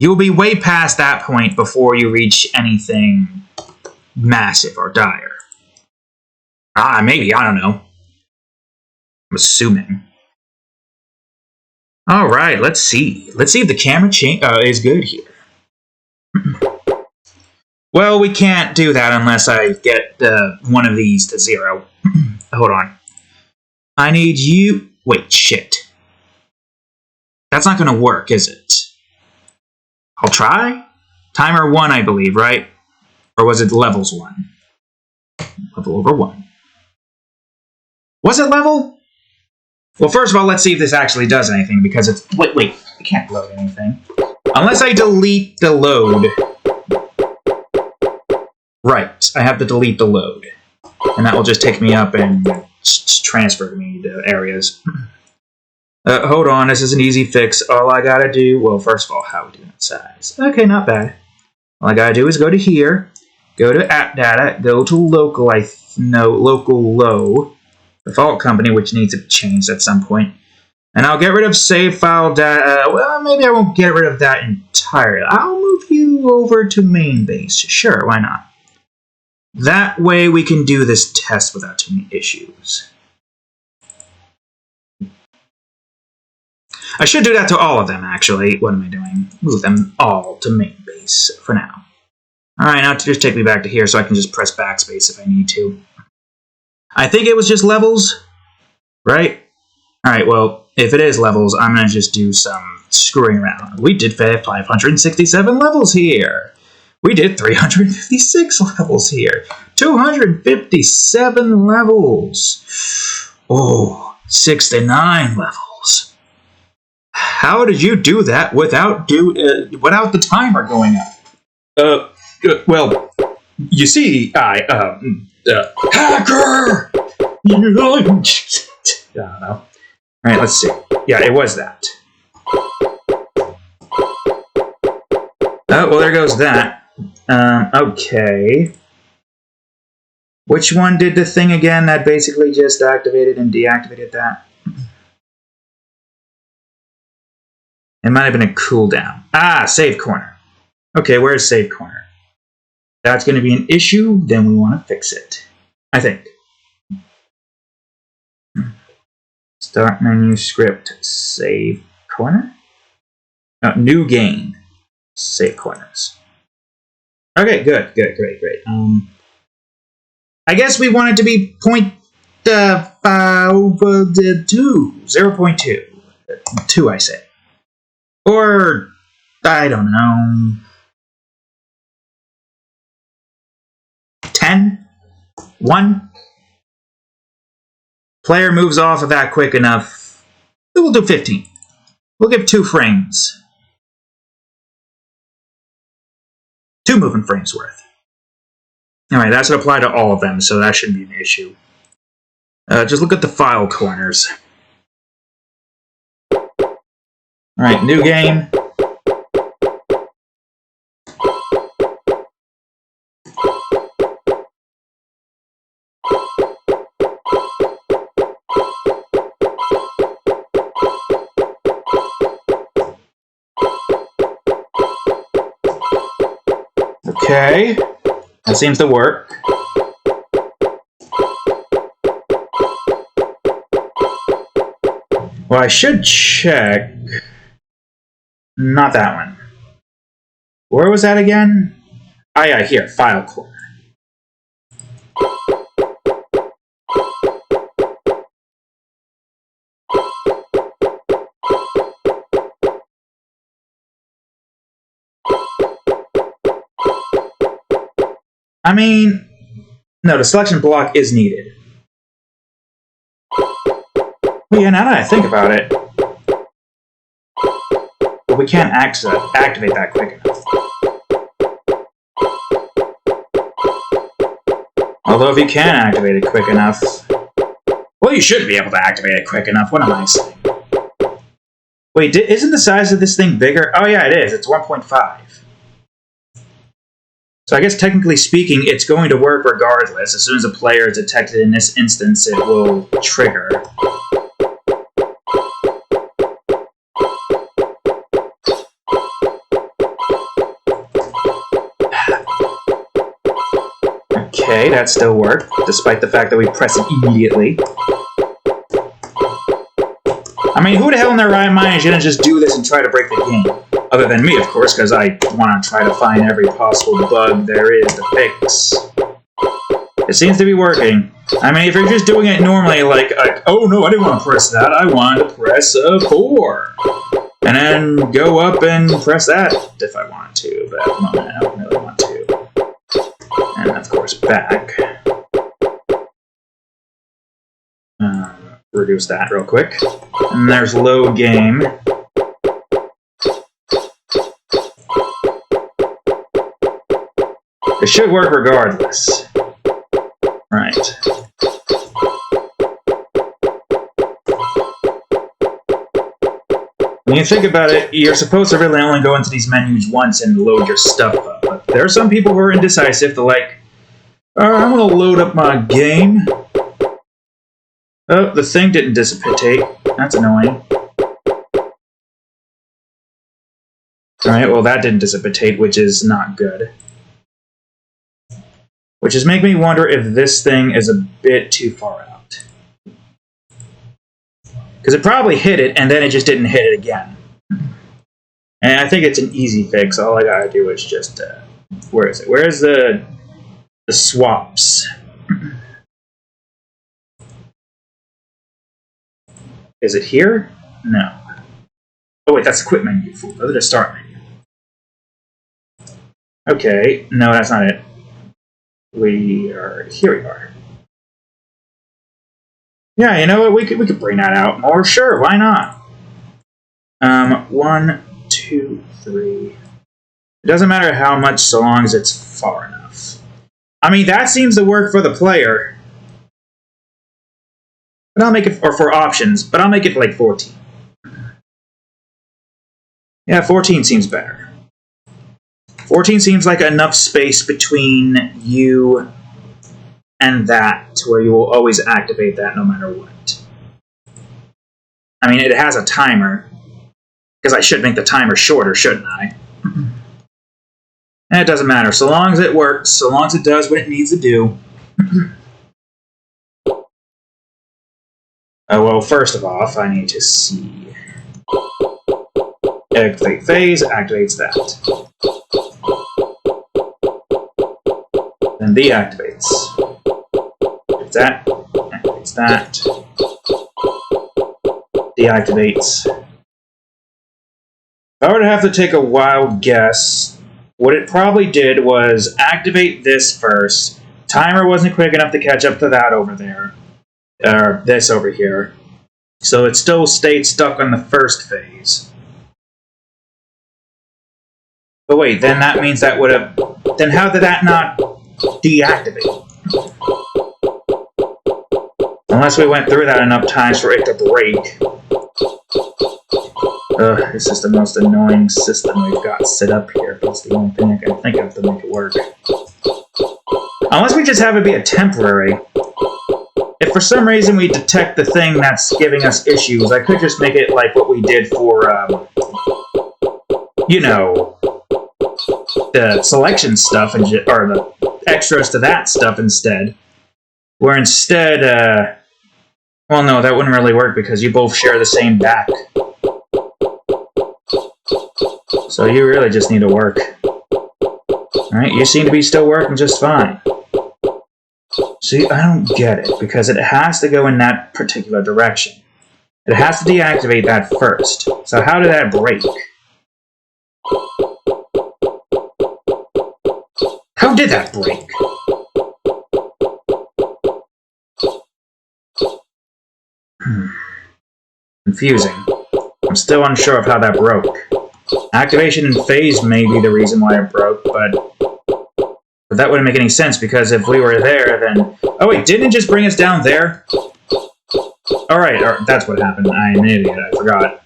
you'll be way past that point before you reach anything massive or dire. Maybe, I don't know. I'm assuming. Alright, let's see. Let's see if the camera is good here. Well, we can't do that unless I get one of these to 0. Hold on. I need you... Wait, shit. That's not going to work, is it? I'll try? Timer 1, I believe, right? Or was it levels 1? Level over 1. Was it level? Well, first of all, let's see if this actually does anything, because it's... Wait, I can't load anything. Unless I delete the load. Right, I have to delete the load. And that will just take me up and transfer me to areas. Hold on, this is an easy fix. All I gotta do... Well, first of all, how are we doing size? Okay, not bad. All I gotta do is go to here, go to app data, go to local, local low. Default company, which needs to be changed at some point. And I'll get rid of save file data. Well, maybe I won't get rid of that entirely. I'll move you over to main base. Sure, why not? That way we can do this test without too many issues. I should do that to all of them, actually. What am I doing? Move them all to main base for now. Alright, now just take me back to here so I can just press backspace if I need to. I think it was just levels, right? Alright, well, if it is levels, I'm going to just do some screwing around. We did 567 levels here. We did 356 levels here. 257 levels. Oh, 69 levels. How did you do that without the timer going up? Well, you see, hacker! I don't know. Alright, let's see. Yeah, it was that. Oh, well, there goes that. Okay. Which one did the thing again that basically just activated and deactivated that? It might have been a cooldown. Save corner. Okay, where's save corner? That's going to be an issue, then we want to fix it. I think. Start menu script, save corner. New game, save corners. Okay, good, great. I guess we want it to be 0.2, 2, I say. Or, I don't know, 10? 1? Player moves off of that quick enough. We'll do 15. We'll give 2 frames. 2 moving frames worth. Alright, that should apply to all of them, so that shouldn't be an issue. Just look at the file corners. Alright, new game. Okay, that seems to work. Well, I should check. Not that one. Where was that again? Ah, yeah, here, file corner. I mean, no, the selection block is needed. Well, yeah, now that I think about it, but we can't activate that quick enough. Although if you can activate it quick enough, well, you should be able to activate it quick enough. What am I saying? Wait, isn't the size of this thing bigger? Oh yeah, it is. It's 1.5. So I guess technically speaking, it's going to work regardless. As soon as a player is detected in this instance, it will trigger. Okay, that still worked, despite the fact that we press it immediately. I mean, who the hell in their right mind is going to just do this and try to break the game? Other than me, of course, because I want to try to find every possible bug there is to fix. It seems to be working. I mean, if you're just doing it normally, like oh no, I didn't want to press that, I wanted to press a 4. And then go up and press that if I wanted to, but at the moment I don't really want to. And of course, back. Reduce that real quick. And there's load game. It should work regardless. Right. When you think about it, you're supposed to really only go into these menus once and load your stuff up. But there are some people who are indecisive. They're like, I'm going to load up my game. Oh, the thing didn't dissipate. That's annoying. Alright, well that didn't dissipate, which is not good. Which is making me wonder if this thing is a bit too far out. Because it probably hit it, and then it just didn't hit it again. And I think it's an easy fix. All I gotta do is just... where is it? Where's the swaps? Is it here? No. Oh wait, that's the quit menu. Look at the start menu. Okay, no, that's not it. Here we are. Yeah, you know what? We could bring that out more. Sure, why not? 1, 2, 3. It doesn't matter how much, so long as it's far enough. I mean, that seems to work for the player. But I'll make it, or for options, but I'll make it like 14. Yeah, 14 seems better. 14 seems like enough space between you and that to where you will always activate that no matter what. I mean, it has a timer, because I should make the timer shorter, shouldn't I? And it doesn't matter. So long as it works, so long as it does what it needs to do. Well, first of all, I need to see. Activate phase activates that. then deactivates. It's that, activates that, deactivates. If I were to have to take a wild guess, what it probably did was activate this first. Timer wasn't quick enough to catch up to that over there, or this over here. So it still stayed stuck on the first phase. But wait, then that means that would have... Then how did that not deactivate? Unless we went through that enough times for it to break. This is the most annoying system we've got set up here, but it's the only thing I can think of to make it work. Unless we just have it be a temporary. If for some reason we detect the thing that's giving us issues, I could just make it like what we did for, you know, the selection stuff, and or the extras to that stuff instead. Where instead, well, no, that wouldn't really work because you both share the same back. So you really just need to work. Alright, you seem to be still working just fine. See, I don't get it, because it has to go in that particular direction. It has to deactivate that first. So how did that break? How did that break? Confusing. I'm still unsure of how that broke. Activation in phase may be the reason why it broke, but that wouldn't make any sense, because if we were there, then... Oh wait, didn't it just bring us down there? Alright, that's what happened. I'm an idiot, I forgot.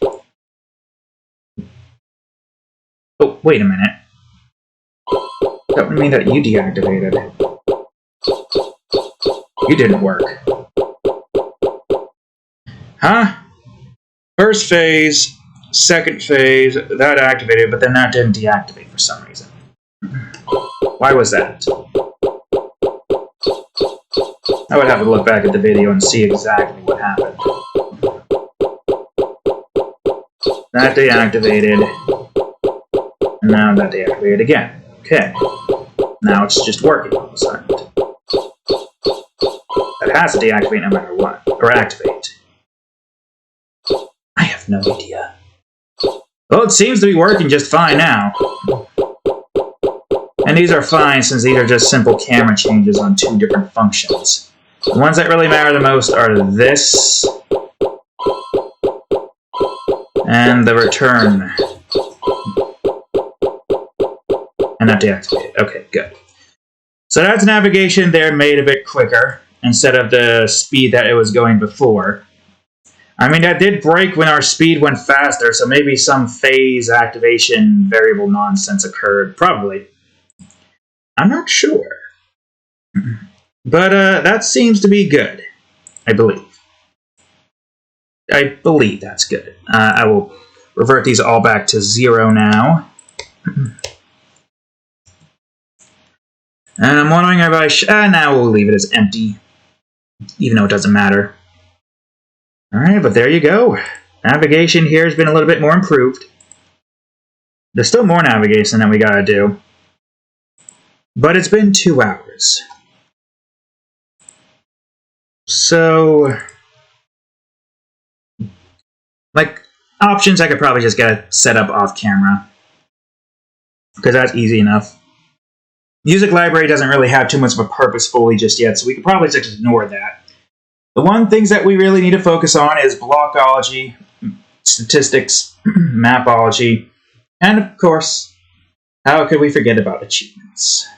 Oh, wait a minute. That would mean that you deactivated. You didn't work. Huh? First phase, second phase, that activated, but then that didn't deactivate for some reason. Why was that? I would have to look back at the video and see exactly what happened. That deactivated, and now that deactivated again. Okay. Now it's just working all of a sudden. That has to deactivate no matter what, or activate. I have no idea. Well, it seems to be working just fine now. And these are fine since these are just simple camera changes on two different functions. The ones that really matter the most are this and the return. And that deactivated. Okay, good. So that's navigation there made a bit quicker instead of the speed that it was going before. I mean, that did break when our speed went faster, so maybe some phase activation variable nonsense occurred. Probably. I'm not sure. But that seems to be good, I believe. I believe that's good. I will revert these all back to 0 now. And I'm wondering if I should... now we'll leave it as empty, even though it doesn't matter. Alright, but there you go. Navigation here has been a little bit more improved. There's still more navigation that we gotta do. But it's been 2 hours. So... like, options I could probably just get set up off camera. Because that's easy enough. Music library doesn't really have too much of a purpose fully just yet, so we could probably just ignore that. The one things that we really need to focus on is blockology, statistics, mapology, and of course, how could we forget about achievements?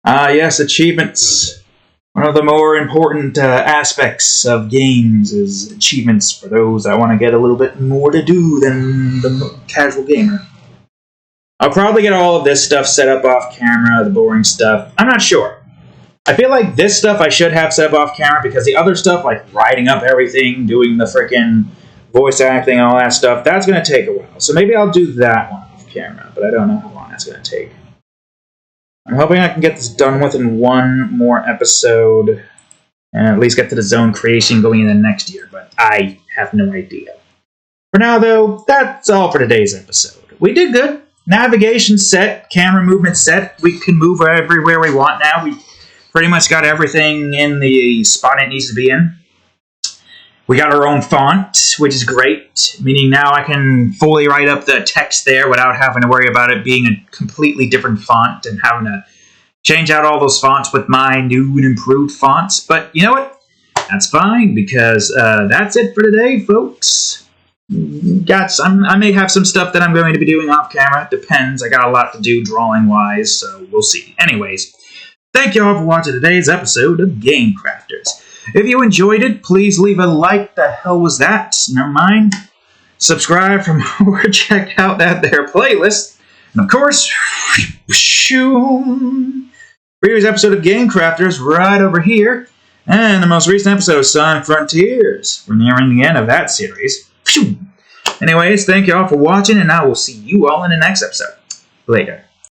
Yes, achievements. One of the more important aspects of games is achievements for those that want to get a little bit more to do than the casual gamer. I'll probably get all of this stuff set up off camera, the boring stuff. I'm not sure. I feel like this stuff I should have set up off camera because the other stuff, like writing up everything, doing the frickin' voice acting, all that stuff, that's going to take a while. So maybe I'll do that one off camera, but I don't know how long that's going to take. I'm hoping I can get this done within one more episode and at least get to the zone creation going into next year, but I have no idea. For now, though, that's all for today's episode. We did good. navigation set, camera movement set. We can move everywhere we want now. We pretty much got everything in the spot it needs to be in. We got our own font, which is great, meaning now I can fully write up the text there without having to worry about it being a completely different font and having to change out all those fonts with my new and improved fonts. But you know what? That's fine, because that's it for today, folks. I may have some stuff that I'm going to be doing off camera. It depends. I got a lot to do drawing-wise, so we'll see. Anyways, thank you all for watching today's episode of Game Crafters. If you enjoyed it, please leave a like. The hell was that? Never mind. Subscribe for more. Check out their playlist. And of course, previous episode of Game Crafters right over here. And the most recent episode of Sonic Frontiers. We're nearing the end of that series. Anyways, thank you all for watching, and I will see you all in the next episode. Later.